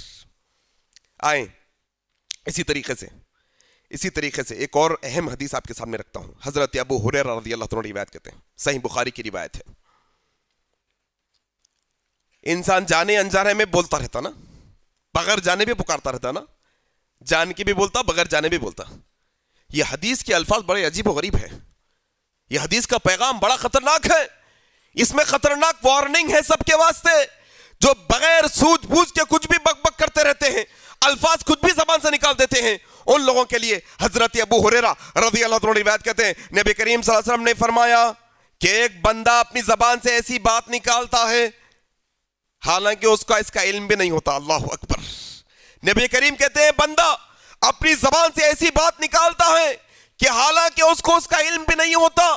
S2: آئیں اسی طریقے سے ایک اور اہم حدیث آپ کے سامنے رکھتا ہوں. حضرت ابو ہریرہ رضی اللہ عنہ روایت کرتے ہیں, صحیح بخاری کی روایت ہے. انسان جانے انجانے میں بولتا رہتا نا, بغیر جانے بھی پکارتا رہتا نا, جان کے بھی بولتا بغیر جانے بھی بولتا. یہ حدیث کے الفاظ بڑے عجیب و غریب ہیں. یہ حدیث کا پیغام بڑا خطرناک ہے. اس میں خطرناک وارننگ ہے سب کے واسطے جو بغیر سوجھ بوجھ کے کچھ بھی بک بک کرتے رہتے ہیں, الفاظ خود بھی زبان سے نکال دیتے ہیں. ان لوگوں کے لیے حضرت ابو ہریرہ رضی اللہ عنہ روایت کرتے ہیں, نبی کریم صلی اللہ علیہ وسلم نے فرمایا کہ ایک بندہ اپنی زبان سے ایسی بات نکالتا ہے حالانکہ اس کا علم بھی نہیں ہوتا. اللہ اکبر. نبی کریم کہتے ہیں بندہ اپنی زبان سے ایسی بات نکالتا ہے کہ حالانکہ اس کا علم بھی نہیں ہوتا,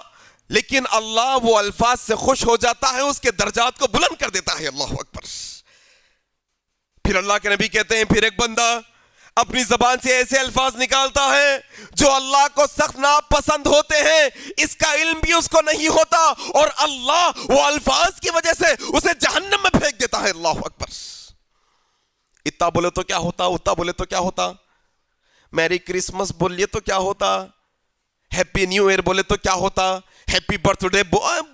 S2: لیکن اللہ وہ الفاظ سے خوش ہو جاتا ہے, اس کے درجات کو بلند کر دیتا ہے. اللہ اکبر. پھر اللہ کے نبی کہتے ہیں پھر ایک بندہ اپنی زبان سے ایسے الفاظ نکالتا ہے جو اللہ کو سخت ناپسند ہوتے ہیں, اس کا علم بھی اس کو نہیں ہوتا, اور اللہ وہ الفاظ کی وجہ سے اسے جہنم میں پھینک دیتا ہے. اللہ اکبر. اتنا بولے تو کیا ہوتا, اتنا بولے تو کیا ہوتا, میری کرسمس بولیے تو کیا ہوتا, ہیپی نیو ایئر بولے تو کیا ہوتا, ہیپی برتھ ڈے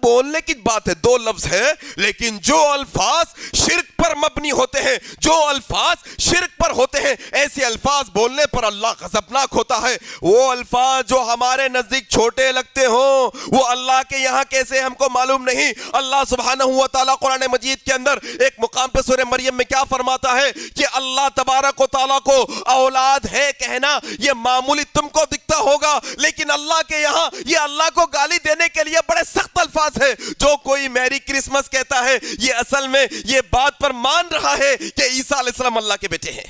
S2: بولنے کی بات ہے, دو لفظ ہے, لیکن جو الفاظ شرک پر مبنی ہوتے ہیں, جو الفاظ شرک پر ہوتے ہیں, ایسے الفاظ بولنے پر اللہ غضبناک ہوتا ہے. وہ الفاظ جو ہمارے نزدیک چھوٹے لگتے ہوں وہ اللہ کے یہاں کیسے ہم کو معلوم نہیں. اللہ سبحانہ و تعالیٰ قرآن مجید کے اندر ایک مقام پہ سورہ مریم میں کیا فرماتا ہے کہ اللہ تبارک و تعالیٰ کو اولاد ہے کہنا یہ معمولی تم کو دکھتا ہوگا, لیکن اللہ کے یہاں یہ اللہ کو گالی دینے کے لیے بڑے سخت الفاظ ہے. جو کوئی میری کرسمس کہتا ہے یہ اصل میں یہ بات پر مان رہا ہے کہ عیسیٰ علیہ السلام اللہ کے بیٹے ہیں.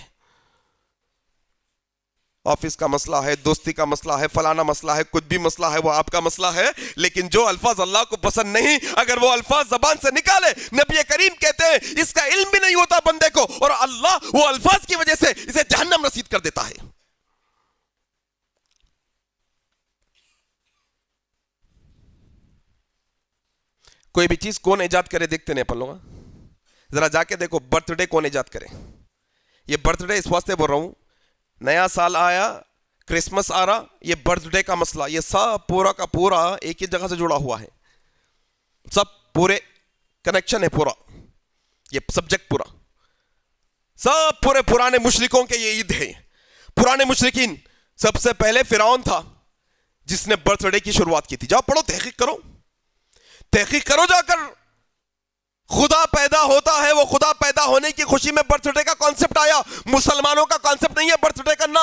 S2: آفس کا مسئلہ ہے, دوستی کا مسئلہ ہے, فلانا مسئلہ ہے, کچھ بھی مسئلہ ہے وہ آپ کا مسئلہ ہے, لیکن جو الفاظ اللہ کو پسند نہیں اگر وہ الفاظ زبان سے نکالے, نبی کریم کہتے ہیں اس کا علم بھی نہیں ہوتا بندے کو, اور اللہ وہ الفاظ کی وجہ سے اسے جہنم رسید کر دیتا ہے. کوئی بھی چیز کون ایجاد کرے دیکھتے نہیں اپن لوگ, ذرا جا کے دیکھو برتھ ڈے کون ایجاد کرے. یہ برتھ ڈے اس واسطے بول رہا ہوں, نیا سال آیا, کرسمس آ رہا, یہ برتھ ڈے کا مسئلہ یہ سب پورا کا پورا ایک ہی جگہ سے جڑا ہوا ہے, سب پورے کنیکشن ہے پورا, یہ سبجیکٹ پورا سب پورے پرانے مشرکوں کے یہ عید ہے. پرانے مشرکین, سب سے پہلے فرعون تھا جس نے برتھ ڈے کی شروعات کی تھی. جاؤ پڑھو, تحقیق کرو جا کر. خدا پیدا ہوتا ہے, وہ خدا پیدا ہونے کی خوشی میں برتھ ڈے کا کانسیپٹ آیا. مسلمانوں کا کانسیپٹ نہیں ہے برتھ ڈے کرنا.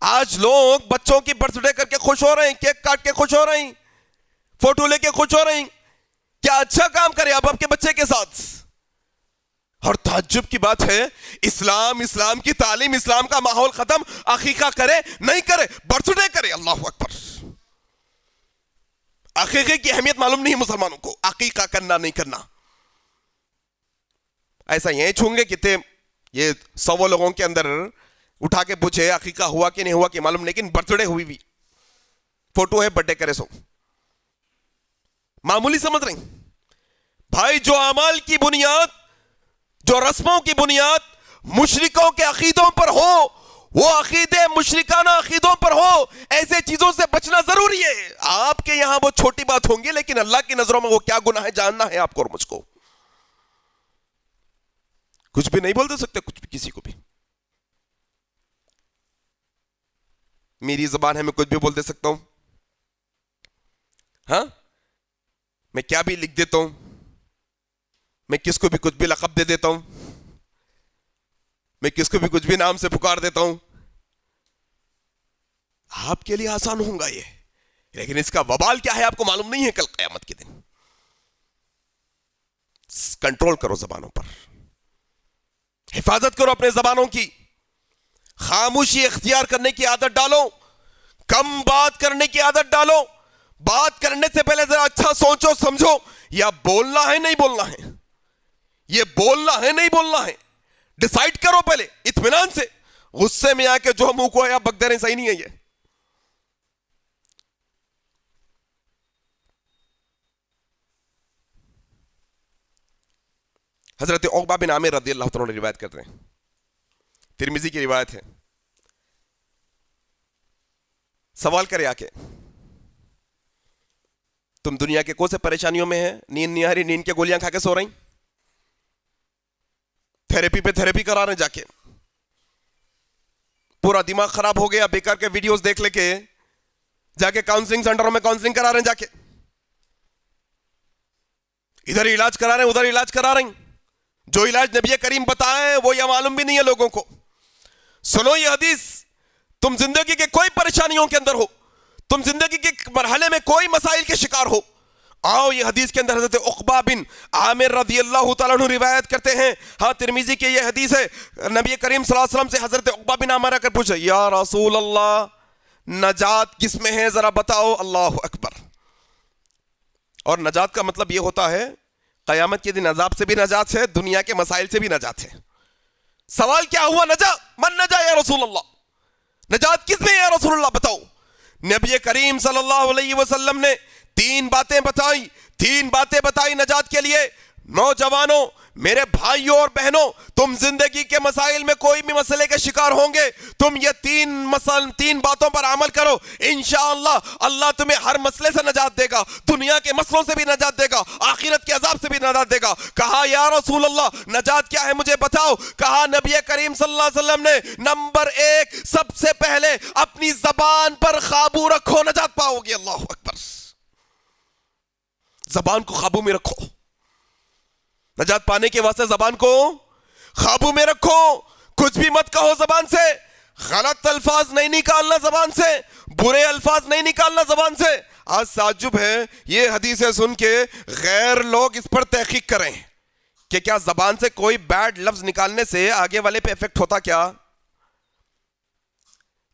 S2: آج لوگ بچوں کی برتھ ڈے کر کے خوش ہو رہے ہیں, کیک کاٹ کے خوش ہو رہے ہیں, فوٹو لے کے خوش ہو رہے ہیں. کیا اچھا کام کرے اب آپ کے بچے کے ساتھ. اور تعجب کی بات ہے, اسلام کی تعلیم, اسلام کا ماحول ختم. عقیقہ کرے نہیں کرے, برتھ ڈے کرے. اللہ اکبر. عقیقے کی اہمیت معلوم نہیں مسلمانوں کو, عقیقہ کرنا نہیں کرنا. ایسا یہ چھوں گے کتنے یہ 100 لوگوں کے اندر اٹھا کے پوچھے عقیقہ ہوا کہ نہیں ہوا کہ معلوم, لیکن برتھ ڈے ہوئی بھی, فوٹو ہے, برتھ ڈے کرے سو معمولی سمجھ رہے ہیں بھائی. جو اعمال کی بنیاد, جو رسموں کی بنیاد مشرکوں کے عقیدوں پر ہو, وہ عقیدے مشرکانہ عقیدوں پر ہو, ایسے چیزوں سے بچنا ضروری ہے. آپ کے یہاں وہ چھوٹی بات ہوں گی, لیکن اللہ کی نظروں میں وہ کیا گناہ ہے جاننا ہے آپ کو اور مجھ کو. کچھ بھی نہیں بول دے سکتے کچھ بھی کسی کو بھی. میری زبان ہے, میں کچھ بھی بول دے سکتا ہوں. ہاں, میں کیا بھی لکھ دیتا ہوں, میں کس کو بھی کچھ بھی لقب دے دیتا ہوں, میں کس کو بھی کچھ بھی نام سے پکار دیتا ہوں. آپ کے لیے آسان ہوگا یہ, لیکن اس کا وبال کیا ہے آپ کو معلوم نہیں ہے. کل قیامت کے دن کنٹرول کرو زبانوں پر, حفاظت کرو اپنے زبانوں کی, خاموشی اختیار کرنے کی عادت ڈالو, کم بات کرنے کی عادت ڈالو. بات کرنے سے پہلے ذرا اچھا سوچو سمجھو, یا بولنا ہے نہیں بولنا ہے, یہ بولنا ہے نہیں بولنا ہے, ڈیسائیڈ کرو پہلے اطمینان سے. غصے میں آ کے جو منہ کو ہے آپ بک دے رہے ہیں, صحیح نہیں ہے یہ. حضرت عقبہ بن عامر رضی اللہ تعالیٰ عنہ روایت کرتے ہیں, ترمذی کی روایت ہے. سوال کرے آ کے, تم دنیا کے کون سے پریشانیوں میں ہیں, نیند نہیں آ رہی, نیند کے گولیاں کھا کے سو رہی, تھیراپی پہ تھیراپی کرا رہے ہیں جا کے, پورا دماغ خراب ہو گیا بیکار کے ویڈیوز دیکھ لے کے, جا کے کاؤنسلنگ سینٹروں میں کاؤنسلنگ کرا رہے ہیں, جا کے ادھر علاج کرا رہے ہیں ادھر علاج کرا رہے ہیں. جو علاج نبی کریم بتائے وہ یہ معلوم بھی نہیں ہے لوگوں کو. سنو یہ حدیث, تم زندگی کے کوئی پریشانیوں کے اندر ہو, تم زندگی کے مرحلے میں کوئی مسائل کے شکار ہو, آؤ یہ حدیث کے اندر حضرت عقبہ بن عامر رضی اللہ تعالیٰ عنہ روایت کرتے ہیں. ہاں ترمذی کی یہ حدیث ہے, نبی کریم صلی اللہ علیہ وسلم سے حضرت عقبہ بن عامر آ کر پوچھا, یا رسول اللہ نجات کس میں ہے ذرا بتاؤ. اللہ اکبر. اور نجات کا مطلب یہ ہوتا ہے قیامت کے دن عذاب سے بھی نجات ہے, دنیا کے مسائل سے بھی نجات ہے. سوال کیا ہوا, نجا من نجا یا رسول اللہ, نجات کس میں یا رسول اللہ بتاؤ. نبی کریم صلی اللہ علیہ وسلم نے 3 باتیں بتائی نجات کے لیے. نوجوانوں, میرے بھائیوں اور بہنوں, تم زندگی کے مسائل میں کوئی بھی مسئلے کے شکار ہوں گے, تم یہ 3 باتوں پر عمل کرو, انشاءاللہ اللہ تمہیں ہر مسئلے سے نجات دے گا, دنیا کے مسئلوں سے بھی نجات دے گا, آخرت کے عذاب سے بھی نجات دے گا. کہا یا رسول اللہ نجات کیا ہے مجھے بتاؤ. کہا نبی کریم صلی اللہ علیہ وسلم نے, نمبر 1 سب سے پہلے اپنی زبان پر قابو رکھو, نجات پاؤ گے. اللہ اکبر. زبان کو قابو میں رکھو, نجات پانے کے واسطے زبان کو قابو میں رکھو. کچھ بھی مت کہو زبان سے, غلط الفاظ نہیں نکالنا زبان سے, برے الفاظ نہیں نکالنا زبان سے. آج تعجب ہے یہ حدیثیں سن کے غیر لوگ اس پر تحقیق کریں کہ کیا زبان سے کوئی بیڈ لفظ نکالنے سے آگے والے پہ افیکٹ ہوتا کیا.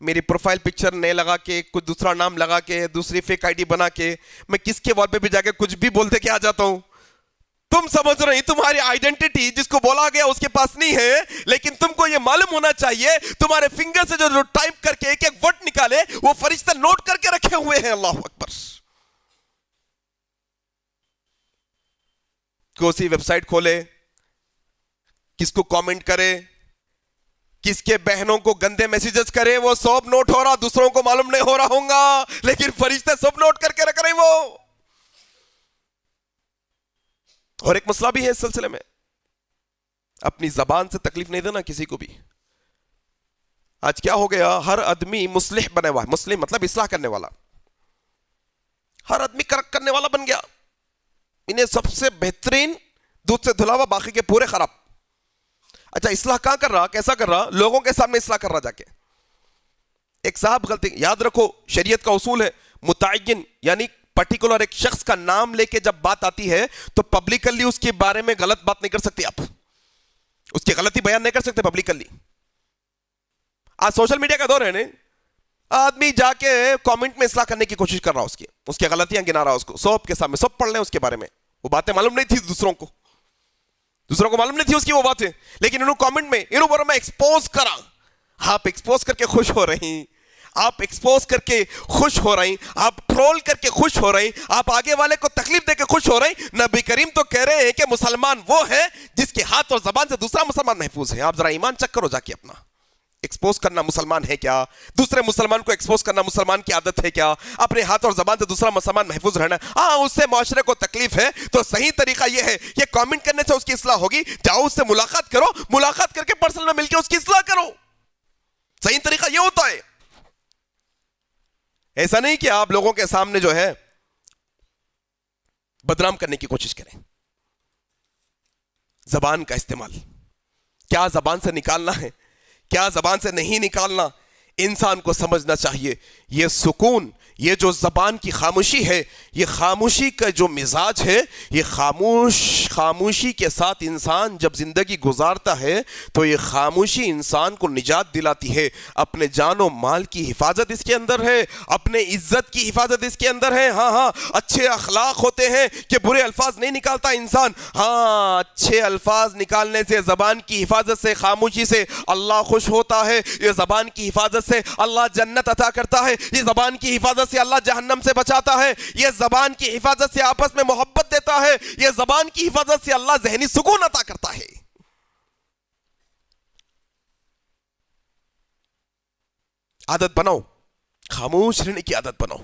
S2: میری پروفائل پکچر نئے لگا کے, کچھ دوسرا نام لگا کے, دوسری فیک آئی ڈی بنا کے, میں کس کے وال پہ بھی جا کے کچھ بھی بولتے کے آ جاتا ہوں. تم سمجھ رہے تمہاری آئیڈینٹی جس کو بولا گیا اس کے پاس نہیں ہے, لیکن تم کو یہ معلوم ہونا چاہیے تمہارے فنگر سے جو ٹائپ کر کے ایک ایک ورڈ نکالے وہ فرشتہ نوٹ کر کے رکھے ہوئے ہیں. اللہ اکبر. کوئی ویب سائٹ کھولے, کس کو کامنٹ کرے, کس کے بہنوں کو گندے میسیجز کرے, وہ سب نوٹ ہو رہا, دوسروں کو معلوم نہیں ہو رہا ہوں گا, لیکن فرشتے سب نوٹ کر کے رکھ رہے ہیں وہ. اور ایک مسئلہ بھی ہے اس سلسلے میں, اپنی زبان سے تکلیف نہیں دینا کسی کو بھی. آج کیا ہو گیا, ہر آدمی مصلح بنے ہوا ہے. مسلم مطلب اصلاح کرنے والا. ہر آدمی کرک کرنے والا بن گیا. انہیں سب سے بہترین دودھ سے دھلا ہوا, باقی کے پورے خراب. اچھا اصلاح کہاں کر رہا, کیسا کر رہا؟ لوگوں کے سامنے اصلاح کر رہا جا کے. ایک صاحب غلطی, یاد رکھو شریعت کا اصول ہے متعین, یعنی پرٹیکولر ایک شخص کا نام لے کے جب بات آتی ہے تو پبلکلی اس کے بارے میں غلط بات نہیں کر سکتے آپ, اس کی غلطی بیان نہیں کر سکتے پبلکلی. آج سوشل میڈیا کا دور ہے نا, آدمی جا کے کامنٹ میں اصلاح کرنے کی کوشش کر رہا, اس کی غلطیاں گنا رہا, اس کو سب کے سامنے سب پڑھ لیں اس کے بارے میں. وہ باتیں معلوم نہیں تھی دوسروں کو معلوم نہیں تھی اس کی وہ باتیں, لیکن انہوں کامنٹ میں انہوں بارے میں ایکسپوز کرا. آپ ایکسپوز کر کے خوش ہو رہی, آپ ایکسپوز کر کے خوش ہو رہی, آپ ٹرول کر کے خوش ہو رہی, آپ آگے والے کو تکلیف دے کے خوش ہو رہی. نبی کریم تو کہہ رہے ہیں کہ مسلمان وہ ہے جس کے ہاتھ اور زبان سے دوسرا مسلمان محفوظ ہے. آپ ذرا ایمان چیک کرو جا کے اپنا. ایکسپوز کرنا مسلمان ہے کیا؟ دوسرے مسلمان کو ایکسپوز کرنا مسلمان کی عادت ہے کیا؟ اپنے ہاتھ اور زبان سے دوسرا مسلمان محفوظ رہنا, ہاں اس سے معاشرے کو تکلیف ہے تو صحیح طریقہ یہ ہے کہ کامنٹ کرنے سے اس کی اصلاح ہوگی. جاؤ اس سے ملاقات کرو, ملاقات کر کے پرسنل میں مل کے اس کی اصلاح کرو. صحیح طریقہ یہ ہوتا ہے. ایسا نہیں کہ آپ لوگوں کے سامنے جو ہے بدنام کرنے کی کوشش کریں. زبان کا استعمال, کیا زبان سے نکالنا ہے, کیا زبان سے نہیں نکالنا, انسان کو سمجھنا چاہیے. یہ سکون, یہ جو زبان کی خاموشی ہے, یہ خاموشی کا جو مزاج ہے, یہ خاموشی کے ساتھ انسان جب زندگی گزارتا ہے تو یہ خاموشی انسان کو نجات دلاتی ہے. اپنے جان و مال کی حفاظت اس کے اندر ہے, اپنے عزت کی حفاظت اس کے اندر ہے. ہاں اچھے اخلاق ہوتے ہیں کہ برے الفاظ نہیں نکالتا انسان. ہاں اچھے الفاظ نکالنے سے, زبان کی حفاظت سے, خاموشی سے اللہ خوش ہوتا ہے. یہ زبان کی حفاظت سے اللہ جنت عطا کرتا ہے. یہ زبان کی حفاظت سے اللہ جہنم سے بچاتا ہے. یہ زبان کی حفاظت سے آپس میں محبت دیتا ہے. یہ زبان کی حفاظت سے اللہ ذہنی سکون عطا کرتا ہے. عادت بناؤ, خاموش رہنے کی عادت بناؤ,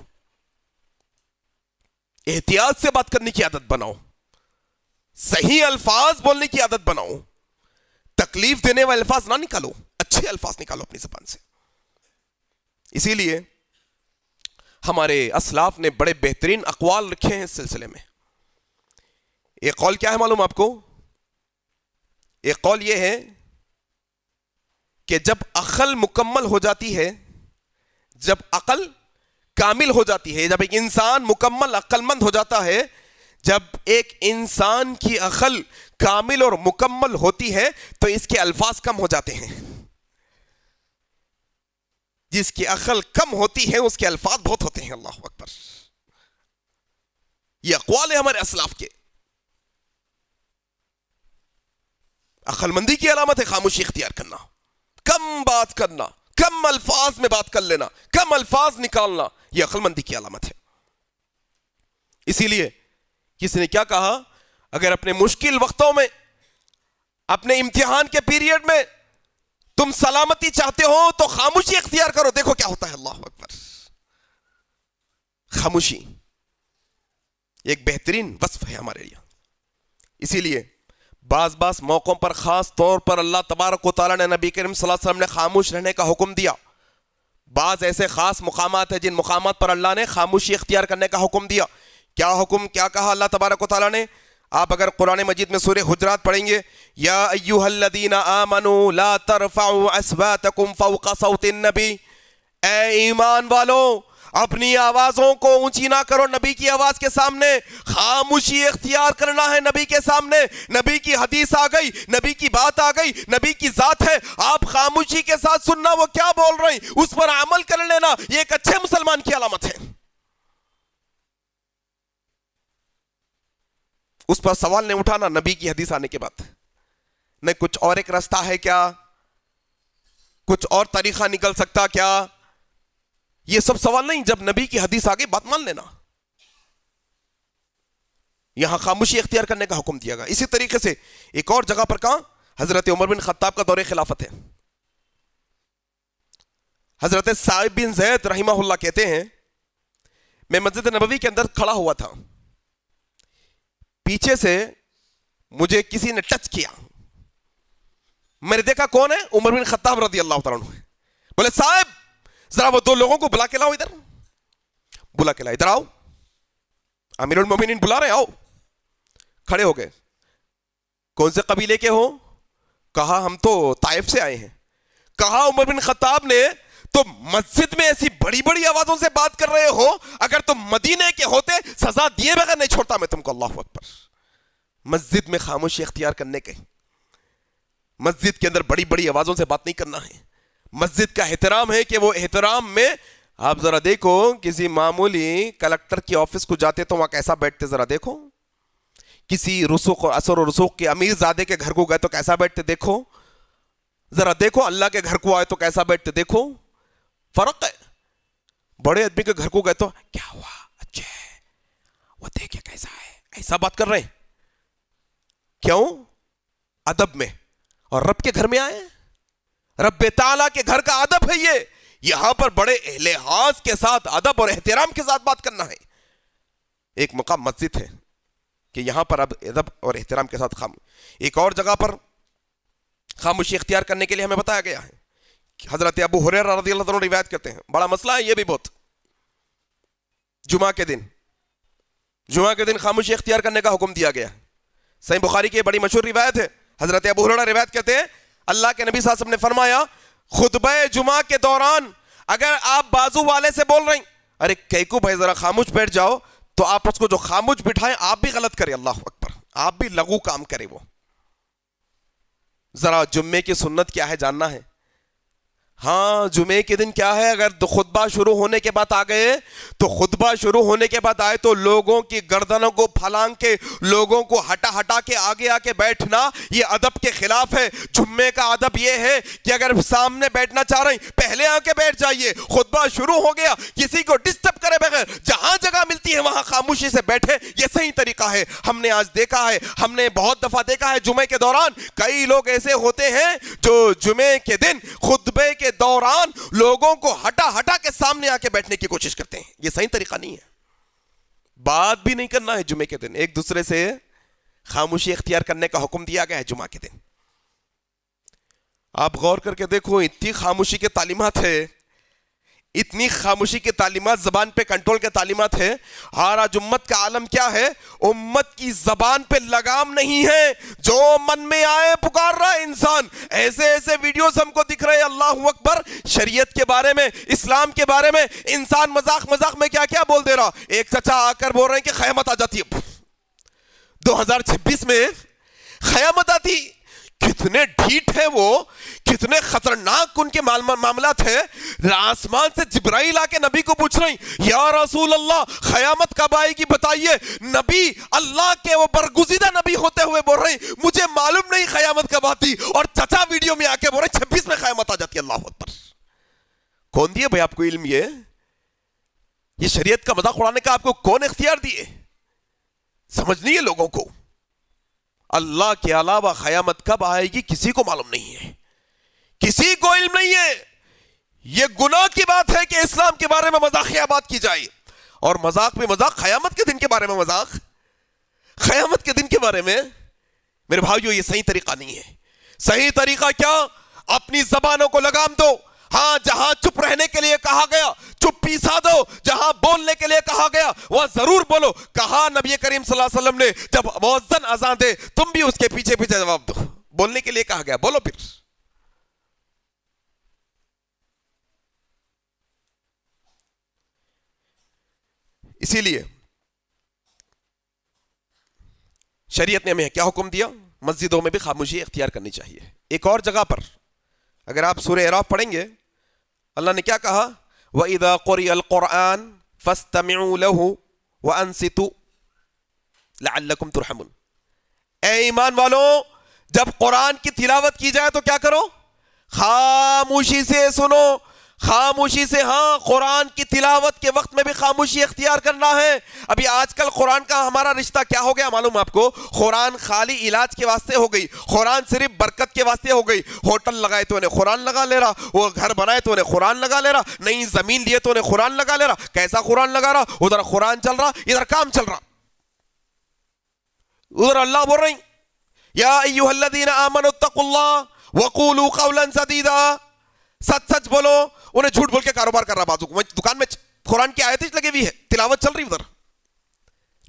S2: احتیاط سے بات کرنے کی عادت بناؤ, صحیح الفاظ بولنے کی عادت بناؤ. تکلیف دینے والے الفاظ نہ نکالو, اچھے الفاظ نکالو اپنی زبان سے. اسی لیے ہمارے اسلاف نے بڑے بہترین اقوال رکھے ہیں اس سلسلے میں. ایک قول کیا ہے معلوم آپ کو؟ ایک قول یہ ہے کہ جب عقل مکمل ہو جاتی ہے, جب عقل کامل ہو جاتی ہے, جب ایک انسان مکمل عقل مند ہو جاتا ہے, جب ایک انسان کی عقل کامل اور مکمل ہوتی ہے تو اس کے الفاظ کم ہو جاتے ہیں. جس کی عقل کم ہوتی ہے اس کے الفاظ بہت ہوتے ہیں. اللہ اکبر. یہ اقوال ہے ہمارے اسلاف کے. عقل مندی کی علامت ہے خاموشی اختیار کرنا, کم بات کرنا, کم الفاظ میں بات کر لینا, کم الفاظ نکالنا, یہ عقل مندی کی علامت ہے. اسی لیے کسی نے کیا کہا, اگر اپنے مشکل وقتوں میں, اپنے امتحان کے پیریڈ میں تم سلامتی چاہتے ہو تو خاموشی اختیار کرو. دیکھو کیا ہوتا ہے. اللہ اکبر. خاموشی ایک بہترین وصف ہے ہمارے لیے. اسی لیے بعض موقعوں پر خاص طور پر اللہ تبارک و تعالیٰ نے نبی کریم صلی اللہ علیہ وسلم نے خاموش رہنے کا حکم دیا. بعض ایسے خاص مقامات ہیں جن مقامات پر اللہ نے خاموشی اختیار کرنے کا حکم دیا. کیا حکم, کیا کہا اللہ تبارک و تعالیٰ نے؟ آپ اگر قرآن مجید میں سورہ حجرات پڑھیں گے, یا ایھا الذین آمنوا لا ترفعوا اصواتکم فوق صوت النبی, اے ایمان والو اپنی آوازوں کو اونچی نہ کرو نبی کی آواز کے سامنے، خاموشی اختیار کرنا ہے نبی کے سامنے۔ نبی کی حدیث آ گئی، نبی کی بات آ گئی، نبی کی ذات ہے، آپ خاموشی کے ساتھ سننا وہ کیا بول رہے ہیں، اس پر عمل کر لینا، یہ ایک اچھے مسلمان کی علامت ہے۔ اس پر سوال نہیں اٹھانا نبی کی حدیث آنے کے بعد، نہیں کچھ اور ایک راستہ ہے کیا، کچھ اور طریقہ نکل سکتا کیا، یہ سب سوال نہیں۔ جب نبی کی حدیث آگئی بات مان لینا، یہاں خاموشی اختیار کرنے کا حکم دیا گیا۔ اسی طریقے سے ایک اور جگہ پر کہاں، حضرت عمر بن خطاب کا دور خلافت ہے، حضرت سعید بن زید رحمہ اللہ کہتے ہیں میں مسجد نبوی کے اندر کھڑا ہوا تھا، پیچھے سے مجھے کسی نے ٹچ کیا، میں نے دیکھا کون ہے، عمر بن خطاب رضی اللہ تعالیٰ عنہ۔ بولے صاحب ذرا وہ دو لوگوں کو بلا کے لاؤ، ادھر بلا کے لاؤ، ادھر آؤ، امیر المومنین بلا رہے، آؤ۔ کھڑے ہو گئے، کون سے قبیلے کے ہو، کہا ہم تو طائف سے آئے ہیں۔ کہا عمر بن خطاب نے تو مسجد میں ایسی بڑی بڑی آوازوں سے بات کر رہے ہو، اگر تم مدینے کے ہوتے سزا دیے بغیر نہیں چھوڑتا میں تم کو۔ اللہ اکبر۔ مسجد میں خاموشی اختیار کرنے کے، مسجد کے اندر بڑی بڑی آوازوں سے بات نہیں کرنا ہے۔ مسجد کا احترام ہے کہ وہ احترام میں آپ ذرا دیکھو کسی معمولی کلکٹر کی آفس کو جاتے تو وہاں کیسا بیٹھتے، ذرا دیکھو کسی رسوخ اثر و رسوخ کے امیر زادے کے گھر کو گئے تو کیسا بیٹھتے دیکھو، ذرا دیکھو اللہ کے گھر کو آئے تو کیسا بیٹھتے دیکھو، فرق ہے۔ بڑے آدمی کے گھر کو گئے تو کیا ہوا، اچھا ہے، وہ دیکھے کیسا ہے، ایسا بات کر رہے ہیں، کیوں؟ ادب میں۔ اور رب کے گھر میں آئے، رب تعالیٰ کے گھر کا ادب ہے یہ، یہاں پر بڑے لحاظ کے ساتھ ادب اور احترام کے ساتھ بات کرنا ہے۔ ایک مقام مسجد ہے کہ یہاں پر اب ادب اور احترام کے ساتھ ایک اور جگہ پر خاموشی اختیار کرنے کے لیے ہمیں بتایا گیا ہے۔ حضرت ابو ہریرہ رضی اللہ عنہ روایت کرتے ہیں، بڑا مسئلہ ہے یہ بھی بہت، جمعہ کے دن خاموشی اختیار کرنے کا حکم دیا گیا ہے۔ صحیح بخاری کی بڑی مشہور روایت ہے، حضرت ابو ہریرہ روایت کرتے ہیں اللہ کے نبی صلی اللہ علیہ وسلم نے فرمایا خطبہ جمعہ کے دوران اگر آپ بازو والے سے بول رہے ہیں ارے کیکو بھائی ذرا خاموش بیٹھ جاؤ، تو آپ اس کو جو خاموش بٹھائیں آپ بھی غلط کریں، اللہ اکبر، آپ بھی لغو کام کریں۔ وہ ذرا جمعے کی سنت کیا ہے جاننا ہے۔ ہاں جمعے کے دن کیا ہے، اگر خطبہ شروع ہونے کے بعد آ گئے تو خطبہ شروع ہونے کے بعد آئے تو لوگوں کی گردنوں کو پھلانگ کے، لوگوں کو ہٹا کے آگے آ کے بیٹھنا یہ ادب کے خلاف ہے۔ جمعے کا ادب یہ ہے کہ اگر سامنے بیٹھنا چاہ رہے ہیں پہلے آ کے بیٹھ جائیے، خطبہ شروع ہو گیا کسی کو ڈسٹرب کرے بغیر جہاں جگہ ملتی ہے وہاں خاموشی سے بیٹھے، یہ صحیح طریقہ ہے۔ ہم نے آج دیکھا ہے، ہم نے بہت دفعہ دیکھا ہے جمعے کے دوران کئی لوگ ایسے ہوتے ہیں جو جمعے کے دن خطبے کے دوران لوگوں کو ہٹا کے سامنے آ کے بیٹھنے کی کوشش کرتے ہیں، یہ صحیح طریقہ نہیں ہے۔ بات بھی نہیں کرنا ہے جمعے کے دن، ایک دوسرے سے خاموشی اختیار کرنے کا حکم دیا گیا ہے جمعہ کے دن۔ آپ غور کر کے دیکھو اتنی خاموشی کے تعلیمات ہے، اتنی خاموشی کے تعلیمات، زبان پہ کنٹرول کے تعلیمات ہے۔ اور آج امت کا عالم کیا ہے، امت کی زبان پہ لگام نہیں ہے، جو من میں آئے پکار رہا ہے انسان۔ ایسے ویڈیوز ہم کو دکھ رہے، اللہ اکبر، شریعت کے بارے میں، اسلام کے بارے میں انسان مذاق میں کیا بول دے رہا۔ ایک چچا آ کر بول رہے ہیں کہ قیامت آ جاتی ہے 2026 میں، قیامت آتی۔ کتنے ڈھیٹ ہے وہ، کتنے خطرناک ان کے معاملات ہیں۔ آسمان سے جبرائیل آ کے نبی کو پوچھ رہے ہیں یا رسول اللہ قیامت کب آئے گی بتائیے۔ نبی اللہ کے وہ برگزیدہ نبی ہوتے ہوئے بول رہے ہیں مجھے معلوم نہیں قیامت کب آتی، اور چچا ویڈیو میں آ کے بول رہے ہیں 26 میں قیامت آ جاتی ہے۔ اللہ اکبر، کون دیے بھائی آپ کو علم؟ یہ شریعت کا مذاق اڑانے کا آپ کو کون اختیار دیے؟ سمجھ نہیں ہے لوگوں کو۔ اللہ کے علاوہ قیامت کب آئے گی کسی کو معلوم نہیں ہے، کسی کو علم نہیں ہے۔ یہ گناہ کی بات ہے کہ اسلام کے بارے میں مذاقیہ بات کی جائے، اور مذاق میں مذاق، قیامت کے دن کے بارے میں مذاق، قیامت کے دن کے بارے میں۔ میرے بھائیو یہ صحیح طریقہ نہیں ہے۔ صحیح طریقہ کیا؟ اپنی زبانوں کو لگام دو۔ ہاں جہاں چپ رہنے کے لیے کہا گیا چپ پیسا دو، جہاں بولنے کے لیے کہا گیا وہ ضرور بولو۔ کہا نبی کریم صلی اللہ علیہ وسلم نے جب مؤذن اذان دے تم بھی اس کے پیچھے جواب دو، بولنے کے لیے کہا گیا بولو۔ پھر اسی لیے شریعت نے ہمیں کیا حکم دیا؟ مسجدوں میں بھی خاموشی اختیار کرنی چاہیے. ایک اور جگہ پر اگر آپ سورہ اعراف پڑھیں گے اللہ نے کیا کہا؟ وَإِذَا قُرِئَ الْقُرْآنُ فَاسْتَمِعُوا لَهُ وَأَنصِتُوا لَعَلَّكُمْ تُرْحَمُونَ. اے ایمان والوں، جب قرآن کی تلاوت کی جائے تو کیا کرو؟ خاموشی سے سنو، خاموشی سے. ہاں، قرآن کی تلاوت کے وقت میں بھی خاموشی اختیار کرنا ہے. ابھی آج کل قرآن کا ہمارا رشتہ کیا ہو گیا معلوم آپ کو؟ قرآن خالی علاج کے واسطے ہو گئی، قرآن صرف برکت کے واسطے ہو گئی. ہوٹل لگائے تو انہیں قرآن لگا لے رہا، وہ گھر بنائے تو انہیں قرآن لگا لے رہا، نئی زمین لیے تو انہیں قرآن لگا لے رہا. کیسا قرآن لگا رہا؟ ادھر قرآن چل رہا، ادھر کام چل رہا. ادھر اللہ بول رہی یا ایھا الذین آمنوا اتقوا اللہ وقولوا قولا سدیدا. سچ سچ بولو. انہیں جھوٹ بول کے کاروبار کر رہا، بازو دکان میں قرآن کی آیتیں لگی ہوئی ہے، تلاوت چل رہی ادھر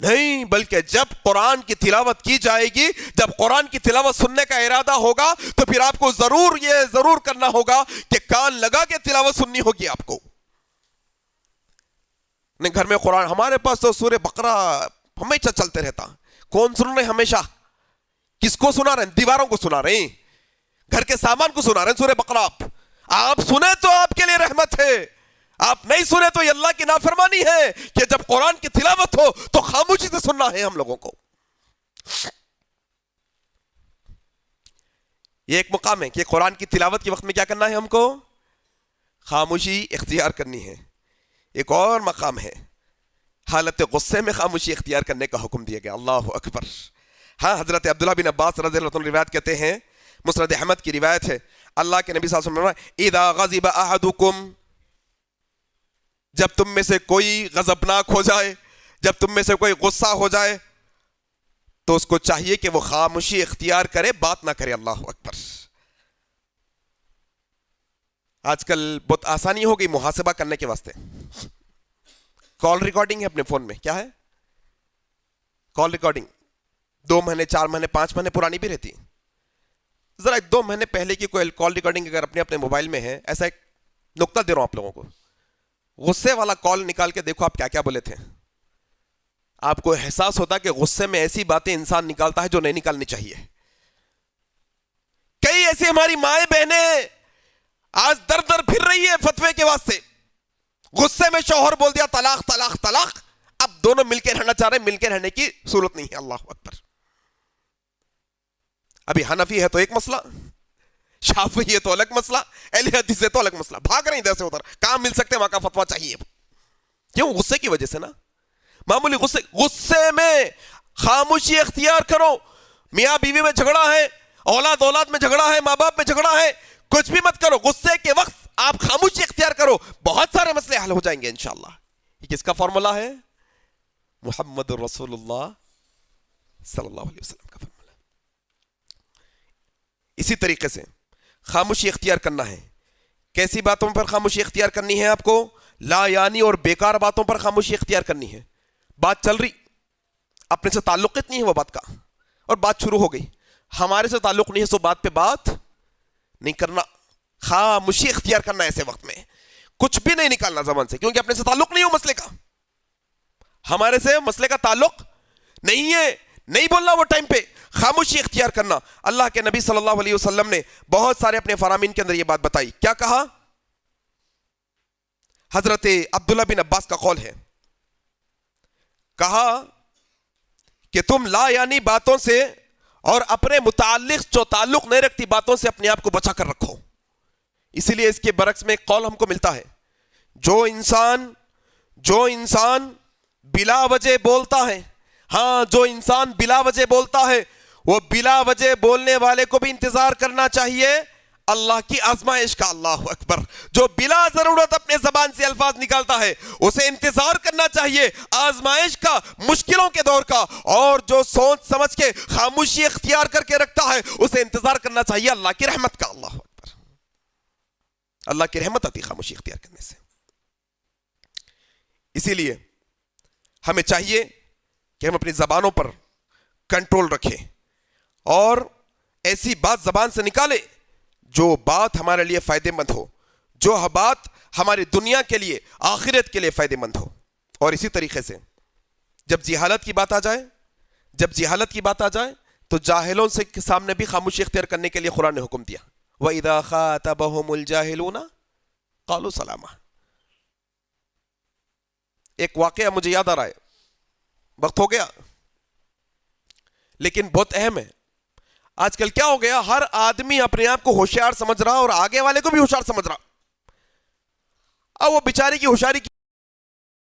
S2: نہیں. بلکہ جب قرآن کی تلاوت کی جائے گی، جب قرآن کی تلاوت سننے کا ارادہ ہوگا تو پھر آپ کو ضرور کرنا ہوگا کہ کان لگا کے تلاوت سننی ہوگی آپ کو. گھر میں قرآن، ہمارے پاس تو سورہ بقرہ ہمیشہ چلتے رہتا. کون سن رہے ہمیشہ؟ کس کو سنا رہے ہیں؟ دیواروں کو سنا رہے ہیں، گھر کے سامان کو سنا رہے ہیں سورہ بقرہ. آپ سنیں تو آپ کے لیے رحمت ہے، آپ نہیں سنیں تو یہ اللہ کی نافرمانی ہے کہ جب قرآن کی تلاوت ہو تو خاموشی سے سننا ہے ہم لوگوں کو. یہ ایک مقام ہے کہ قرآن کی تلاوت کے وقت میں کیا کرنا ہے ہم کو؟ خاموشی اختیار کرنی ہے. ایک اور مقام ہے، حالت غصے میں خاموشی اختیار کرنے کا حکم دیا گیا. اللہ اکبر. ہاں، حضرت عبداللہ بن عباس رضی اللہ عنہ روایت کہتے ہیں، مسند احمد کی روایت ہے، اللہ کے نبی صلی اللہ علیہ وسلم نے اذا غضب احدکم، جب تم میں سے کوئی غضبناک ہو جائے، جب تم میں سے کوئی غصہ ہو جائے تو اس کو چاہیے کہ وہ خاموشی اختیار کرے، بات نہ کرے. اللہ اکبر. آج کل بہت آسانی ہو گئی محاسبہ کرنے کے واسطے. کال ریکارڈنگ ہے اپنے فون میں. کیا ہے؟ کال ریکارڈنگ 2 مہینے 4 مہینے 5 مہینے پرانی بھی رہتی. ذرا 2 مہینے پہلے کی کوئی کال ریکارڈنگ اگر اپنے موبائل میں ہے، ایسا ایک نقطہ دے رہا ہوں آپ لوگوں کو، غصے والا کال نکال کے دیکھو آپ کیا کیا بولے تھے. آپ کو احساس ہوتا کہ غصے میں ایسی باتیں انسان نکالتا ہے جو نہیں نکالنی چاہیے. کئی ایسی ہماری مائیں بہنیں آج در در پھر رہی ہے فتوے کے واسطے. غصے میں شوہر بول دیا طلاق طلاق طلاق، اب دونوں مل کے رہنا چاہ رہے ہیں، مل کے رہنے کی صورت نہیں ہے. اللہ اکبر. ابھی حنفی ہے تو ایک مسئلہ، شافعی ہے تو الگ مسئلہ، اہل حدیث ہے تو الگ مسئلہ. بھاگ رہے ہیں ادھر سے ادھر، کہاں مل سکتے ہیں وہاں کا فتویٰ چاہیے. کیوں؟ غصے کی وجہ سے نا. معمولی غصے میں خاموشی اختیار کرو. میاں بیوی میں جھگڑا ہے، اولاد میں جھگڑا ہے، ماں باپ میں جھگڑا ہے، کچھ بھی مت کرو. غصے کے وقت آپ خاموشی اختیار کرو، بہت سارے مسئلے حل ہو جائیں گے انشاءاللہ. یہ کس کا فارمولا ہے؟ محمد رسول اللہ صلی اللہ علیہ وسلم کا فارمولا. اسی طریقے سے خاموشی اختیار کرنا ہے. کیسی باتوں پر خاموشی اختیار کرنی ہے آپ کو؟ لا یعنی اور بیکار باتوں پر خاموشی اختیار کرنی ہے. بات چل رہی، اپنے سے تعلقات نہیں ہے وہ بات کا، اور بات شروع ہو گئی، ہمارے سے تعلق نہیں ہے، سو بات پہ بات نہیں کرنا. خاموشی اختیار کرنا ایسے وقت میں، کچھ بھی نہیں نکالنا زبان سے، کیونکہ اپنے سے تعلق نہیں ہو مسئلے کا، ہمارے سے مسئلے کا تعلق نہیں ہے، نہیں بولنا وہ ٹائم پہ. خاموشی اختیار کرنا. اللہ کے نبی صلی اللہ علیہ وسلم نے بہت سارے اپنے فرامین کے اندر یہ بات بتائی. کیا کہا؟ حضرت عبداللہ بن عباس کا قول ہے، کہا کہ تم لا یعنی باتوں سے اور اپنے متعلق جو تعلق نہیں رکھتی باتوں سے اپنے آپ کو بچا کر رکھو. اسی لیے اس کے برعکس میں ایک قول ہم کو ملتا ہے، جو انسان بلا وجہ بولتا ہے، ہاں جو انسان بلا وجہ بولتا ہے، وہ بلا وجہ بولنے والے کو بھی انتظار کرنا چاہیے اللہ کی آزمائش کا. اللہ اکبر. جو بلا ضرورت اپنے زبان سے الفاظ نکالتا ہے اسے انتظار کرنا چاہیے آزمائش کا، مشکلوں کے دور کا. اور جو سوچ سمجھ کے خاموشی اختیار کر کے رکھتا ہے اسے انتظار کرنا چاہیے اللہ کی رحمت کا. اللہ اکبر. اللہ کی رحمت آتی خاموشی اختیار کرنے سے. اسی لیے ہمیں چاہیے کہ ہم اپنی زبانوں پر کنٹرول رکھیں اور ایسی بات زبان سے نکالیں جو بات ہمارے لیے فائدہ مند ہو، جو بات ہماری دنیا کے لیے آخرت کے لیے فائدہ مند ہو. اور اسی طریقے سے جب جہالت کی بات آ جائے تو جاہلوں سے سامنے بھی خاموشی اختیار کرنے کے لیے قرآن نے حکم دیا. وَإِذَا خَاطَبَهُمُ الْجَاهِلُونَ قَالُوا سَلَامًا. ایک واقعہ مجھے یاد آ رہا ہے, وقت ہو گیا لیکن بہت اہم ہے. آج کل کیا ہو گیا, ہر آدمی اپنے آپ کو ہوشیار سمجھ رہا اور آگے والے کو بھی ہوشیار سمجھ رہا. اب وہ بیچارے کی ہوشیاری کی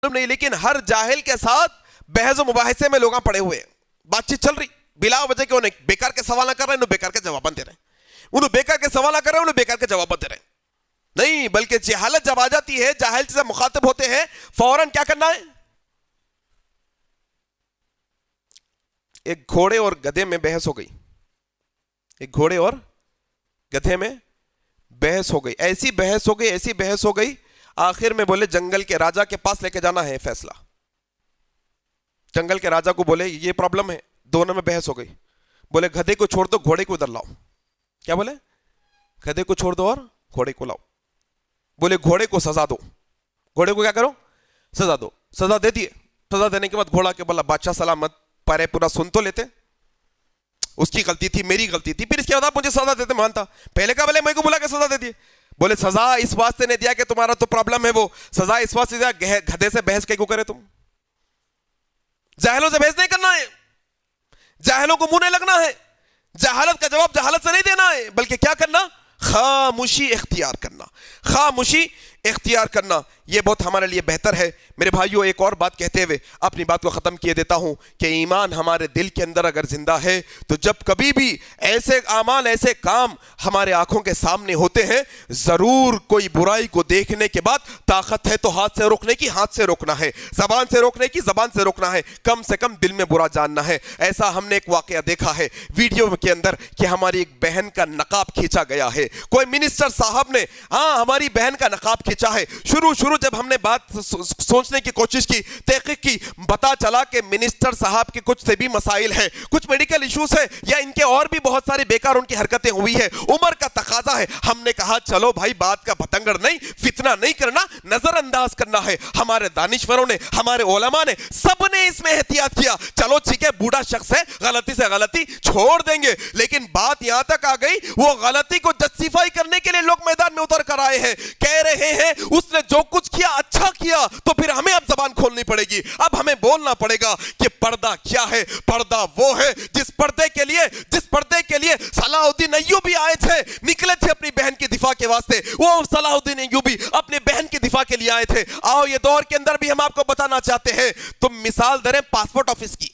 S2: نہیں, لیکن ہر جاہل کے ساتھ بحث و مباحثے میں لوگ پڑے ہوئے ہیں, بات چیت چل رہی بلا وجہ کہ انہیں بیکار کے سوال نہ کر رہے ہیں, انہیں بیکار کے جواب دے رہے ہیں, انہیں بیکار کے سوال نہ کر رہے ہیں, انہیں بیکار کے جواب دے رہے ہیں. نہیں, بلکہ جہالت جب آ جاتی ہے, جاہل سے مخاطب ہوتے ہیں, فوراً کیا کرنا ہے. ایک گھوڑے اور گدھے میں بحث ہو گئی, ایک گھوڑے اور گدھے میں بحث ہو گئی, ایسی بحث ہو گئی, آخر میں بولے جنگل کے راجا کے پاس لے کے جانا ہے فیصلہ. جنگل کے راجا کو بولے یہ پرابلم ہے, دونوں میں بحث ہو گئی. بولے گدھے کو چھوڑ دو, گھوڑے کو ادھر لاؤ. کیا بولے, گدھے کو چھوڑ دو اور گھوڑے کو لاؤ. بولے گھوڑے کو سزا دو, گھوڑے کو کیا کرو, سزا دو. سزا دے دیے. سزا دینے کے بعد گھوڑا کے بولا بادشاہ سلامت, پارے پورا سن تو لیتے, اس کی غلطی تھی, میری غلطی تھی, پھر اس کے بعد آپ مجھے سزا دیتے مانتا. پہلے کا بولے میں کو بولا کہ سزا دے دیے. بولے سزا اس واسطے نہیں دیا کہ تمہارا تو پرابلم ہے, وہ سزا اس واسطے دیا گدھے سے بحث کیوں کرے تم. جاہلوں سے بحث نہیں کرنا ہے, جاہلوں کو منہ نہیں لگنا ہے, جہالت کا جواب جہالت سے نہیں دینا ہے, بلکہ کیا کرنا, خاموشی اختیار کرنا. خاموشی اختیار کرنا یہ بہت ہمارے لیے بہتر ہے. میرے بھائیوں, ایک اور بات کہتے ہوئے اپنی بات کو ختم کیے دیتا ہوں کہ ایمان ہمارے دل کے اندر اگر زندہ ہے تو جب کبھی بھی ایسے اعمال, ایسے کام ہمارے آنکھوں کے سامنے ہوتے ہیں, ضرور کوئی برائی کو دیکھنے کے بعد طاقت ہے تو ہاتھ سے روکنے کی ہاتھ سے روکنا ہے, زبان سے روکنے کی زبان سے روکنا ہے, کم سے کم دل میں برا جاننا ہے. ایسا ہم نے ایک واقعہ دیکھا ہے ویڈیو کے اندر کہ ہماری ایک بہن کا نقاب کھینچا گیا ہے. کوئی منسٹر صاحب نے ہماری بہن کا نقاب کھینچا ہے. شروع جب ہم نے بات سوچنے کی کوشش کی, تحقیق کی, پتا چلا کہ منسٹر صاحب کے کچھ طبی مسائل ہیں, کچھ میڈیکل ایشوز ہیں, یا ان کے اور بھی بہت سارے بیکار ان کی حرکتیں ہوئی ہیں, عمر کا تقاضا ہے. ہم نے کہا چلو بھائی بات کا بتنگڑ نہیں, فتنہ نہیں کرنا, نظر انداز کرنا ہے. ہمارے دانشوروں نے, ہمارے علماء نے, سب نے اس میں احتیاط کیا. چلو ٹھیک ہے, بوڑھا شخص ہے, غلطی سے غلطی چھوڑ دیں گے, لیکن بات یہاں تک آ گئی وہ غلطی کو جسٹیفائی کرنے کے لیے لوگ میدان میں اتر کر آئے ہیں, کہہ رہے ہیں اس نے جو کچھ کیا اچھا کیا, تو پھر ہمیں اب زبان کھولنی پڑے گی, اب ہمیں بولنا پڑے گا کہ پردہ کیا ہے. پردہ وہ ہے جس پردے کے لیے صلاح الدین ایوبی آئے تھے, نکلے تھے اپنی بہن کی دفاع کے واسطے. وہ صلاح الدین ایوبی اپنی بہن کی دفاع کے لیے آئے تھے. آؤ یہ دور کے اندر بھی ہم آپ کو بتانا چاہتے ہیں. تم مثال دے رہے پاسپورٹ آفس کی,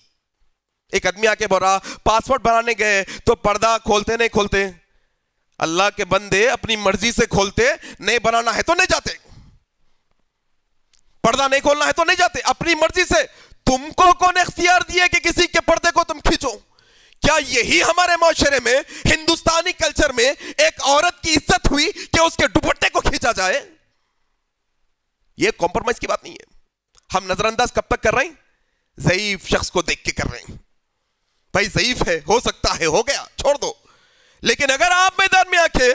S2: ایک آدمی آ کے بول رہا پاسپورٹ بنانے گئے تو پردہ کھولتے نہیں کھولتے, اللہ کے بندے اپنی مرضی سے کھولتے, نہیں بنانا ہے تو نہیں جاتے, پردہ نہیں کھولنا ہے تو نہیں جاتے, اپنی مرضی سے. تم کو کون اختیار دیے کہ کسی کے پردے کو تم کھینچو؟ کیا یہی ہمارے معاشرے میں, ہندوستانی کلچر میں ایک عورت کی عزت ہوئی کہ اس کے دوپٹے کو کھینچا جائے؟ یہ کمپرومائز کی بات نہیں ہے. ہم نظر انداز کب تک کر رہے ہیں؟ ضعیف شخص کو دیکھ کے کر رہے ہیں. بھائی ضعیف ہے, ہو سکتا ہے, ہو گیا, چھوڑ دو. لیکن اگر آپ میدان میں آ کے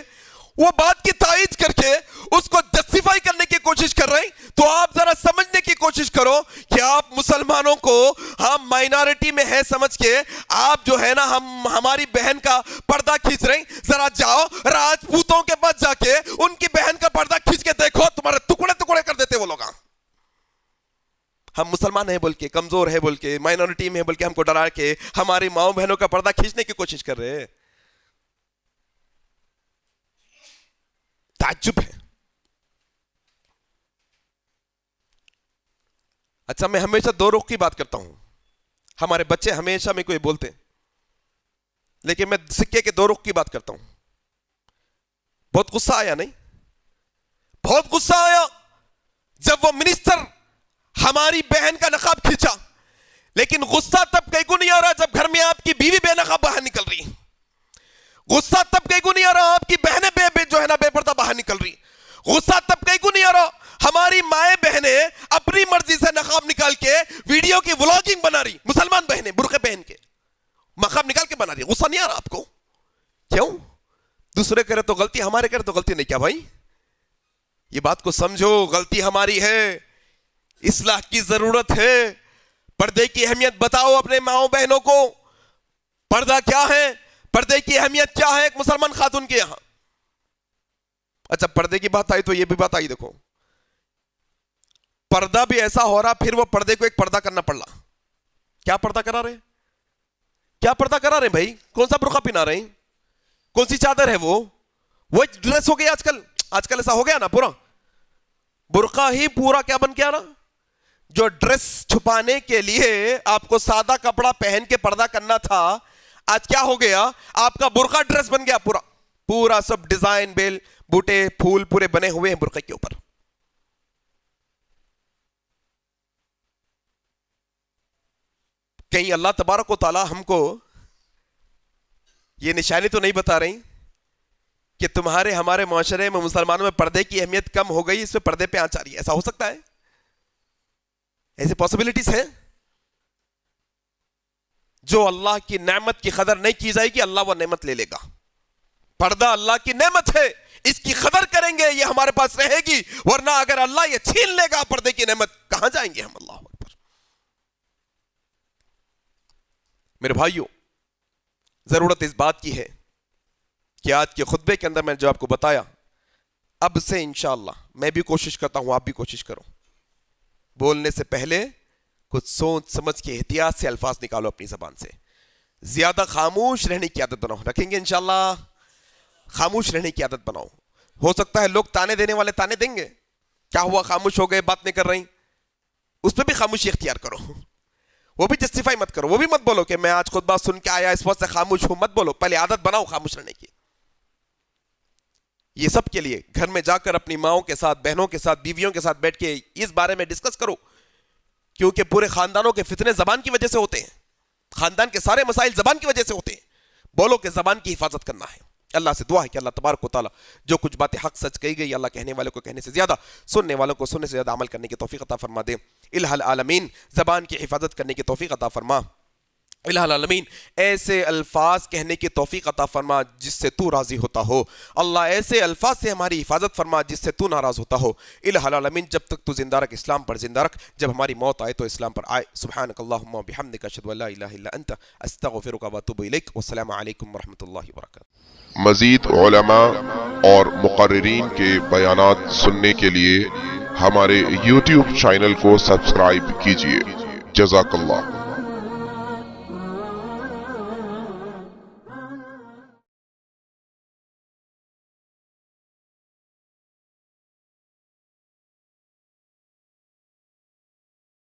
S2: وہ بات کی تائید کر کے اس کو جسٹیفائی کرنے کی کوشش کر رہے ہیں, تو آپ ذرا سمجھنے کی کوشش کرو کہ آپ مسلمانوں کو ہم مائنارٹی میں ہے سمجھ کے آپ جو ہے نا ہماری بہن کا پردہ کھینچ رہے ہیں. ذرا جاؤ راجپوتوں کے پاس جا کے ان کی بہن کا پردہ کھینچ کے دیکھو, تمہارے ٹکڑے ٹکڑے کر دیتے وہ لوگ. ہم مسلمان ہیں بول کے, کمزور ہے بول کے, مائنارٹی میں ہے بول کے ہم کو ڈرا کے ہماری ماؤں بہنوں کا پردہ کھینچنے کی کوشش کر رہے ہیں. تعجب ہے. اچھا, میں ہمیشہ دو رخ کی بات کرتا ہوں. ہمارے بچے ہمیشہ میں کوئی بولتے, لیکن میں سکے کے دو رخ کی بات کرتا ہوں. بہت غصہ آیا نہیں, بہت غصہ آیا جب وہ منسٹر ہماری بہن کا نقاب کھینچا, لیکن غصہ تب کہیں کو نہیں آ رہا جب گھر میں آپ کی بیوی بے نقاب باہر نکل رہی. غصہ تب کہیں کو نہیں آ رہا آپ کی بہنیں جو ہے نا بے پردہ باہر نکل رہی. غصہ تب کہیں کو نہیں آ رہا ہماری مائیں بہنیں اپنی مرضی سے نقاب نکال کے ویڈیو کی ولاگنگ بنا رہی. مسلمان بہنیں برقعے پہن کے نقاب نکال کے بنا رہی. غصہ نہیں آ رہا آپ کو؟ کیوں؟ دوسرے کرے تو غلطی, ہمارے کرے تو غلطی نہیں. کیا بھائی یہ بات کو سمجھو, غلطی ہماری ہے اصلاح کی ضرورت ہے. پردے کی اہمیت بتاؤ اپنے ماؤں بہنوں کو. پردہ کیا ہے؟ پردے کی اہمیت کیا ہے ایک مسلمان خاتون کے یہاں؟ اچھا پردے کی بات آئی تو یہ بھی بات آئی. دیکھو پردہ بھی ایسا ہو رہا، پھر وہ پردے کو ایک پردہ کرنا پڑ رہا. کیا پردہ کرا رہے؟ کیا پردہ کرا رہے بھائی؟ کون سا برقع پہنا رہے ہیں؟ کون سی چادر ہے وہ ڈریس ہو گئی آج کل. آج کل ایسا ہو گیا نا، پورا برقع ہی پورا کیا بن گیا نا. جو ڈریس چھپانے کے لیے آپ کو سادہ کپڑا پہن کے پردہ کرنا تھا، آج کیا ہو گیا؟ آپ کا برقع ڈریس بن گیا. پورا پورا سب ڈیزائن، بیل بوٹے، پھول پورے بنے ہوئے ہیں برقع کے اوپر. کہیں اللہ تبارک و تعالی ہم کو یہ نشانی تو نہیں بتا رہی کہ تمہارے ہمارے معاشرے میں مسلمانوں میں پردے کی اہمیت کم ہو گئی، اس میں پردے پہ آنچ آ رہی ہے؟ ایسا ہو سکتا ہے؟ ایسی پاسبلٹیز ہیں؟ جو اللہ کی نعمت کی قدر نہیں کی جائے گی، اللہ وہ نعمت لے لے گا. پردہ اللہ کی نعمت ہے، اس کی قدر کریں گے یہ ہمارے پاس رہے گی، ورنہ اگر اللہ یہ چھین لے گا پردے کی نعمت، کہاں جائیں گے ہم؟ اللہ اکبر. میرے بھائیوں، ضرورت اس بات کی ہے کہ آج کے خطبے کے اندر میں نے جو آپ کو بتایا، اب سے انشاءاللہ میں بھی کوشش کرتا ہوں، آپ بھی کوشش کرو، بولنے سے پہلے کچھ سوچ سمجھ کے احتیاط سے الفاظ نکالو اپنی زبان سے. زیادہ خاموش رہنے کی عادت بناؤ. رکھیں گے انشاءاللہ؟ خاموش رہنے کی عادت بناؤ. ہو سکتا ہے لوگ تانے دینے والے تانے دیں گے، کیا ہوا خاموش ہو گئے، بات نہیں کر رہی، اس پہ بھی خاموشی اختیار کرو. وہ بھی جسٹیفائی مت کرو، وہ بھی مت بولو کہ میں آج خطبہ سن کے آیا اس وقت سے خاموش ہوں، مت بولو. پہلے عادت بناؤ خاموش رہنے کی. یہ سب کے لیے گھر میں جا کر اپنی ماؤں کے ساتھ، بہنوں کے ساتھ، بیویوں کے ساتھ بیٹھ کے اس بارے میں ڈسکس کرو، کیونکہ پورے خاندانوں کے فتنے زبان کی وجہ سے ہوتے ہیں. خاندان کے سارے مسائل زبان کی وجہ سے ہوتے ہیں. بولو کہ زبان کی حفاظت کرنا ہے. اللہ سے دعا ہے کہ اللہ تبارک و تعالی جو کچھ باتیں حق سچ کہی گئی، اللہ کہنے والوں کو کہنے سے زیادہ، سننے والوں کو سننے سے زیادہ عمل کرنے کی توفیق عطا فرما دے. الہ العالمین زبان کی حفاظت کرنے کی توفیق عطا فرما. الہ العالمین ایسے الفاظ کہنے کی توفیق عطا فرما جس سے تو راضی ہوتا ہو. اللہ ایسے الفاظ سے ہماری حفاظت فرما جس سے تو ناراض ہوتا ہو. الہ العالمین جب تک تو زندہ رکھ، اسلام پر زندہ رکھ. جب ہماری موت آئے تو اسلام پر آئے. سبحانک اللہم و بحمدک، اشہد ان لا الہ الا انت، استغفرک و اتوب الیک. والسلام علیکم ورحمۃ اللہ وبرکاتہ.
S3: مزید علماء اور مقررین کے بیانات سننے کے لیے ہمارے YouTube چینل کو سبسکرائب کیجیے. جزاک اللہ.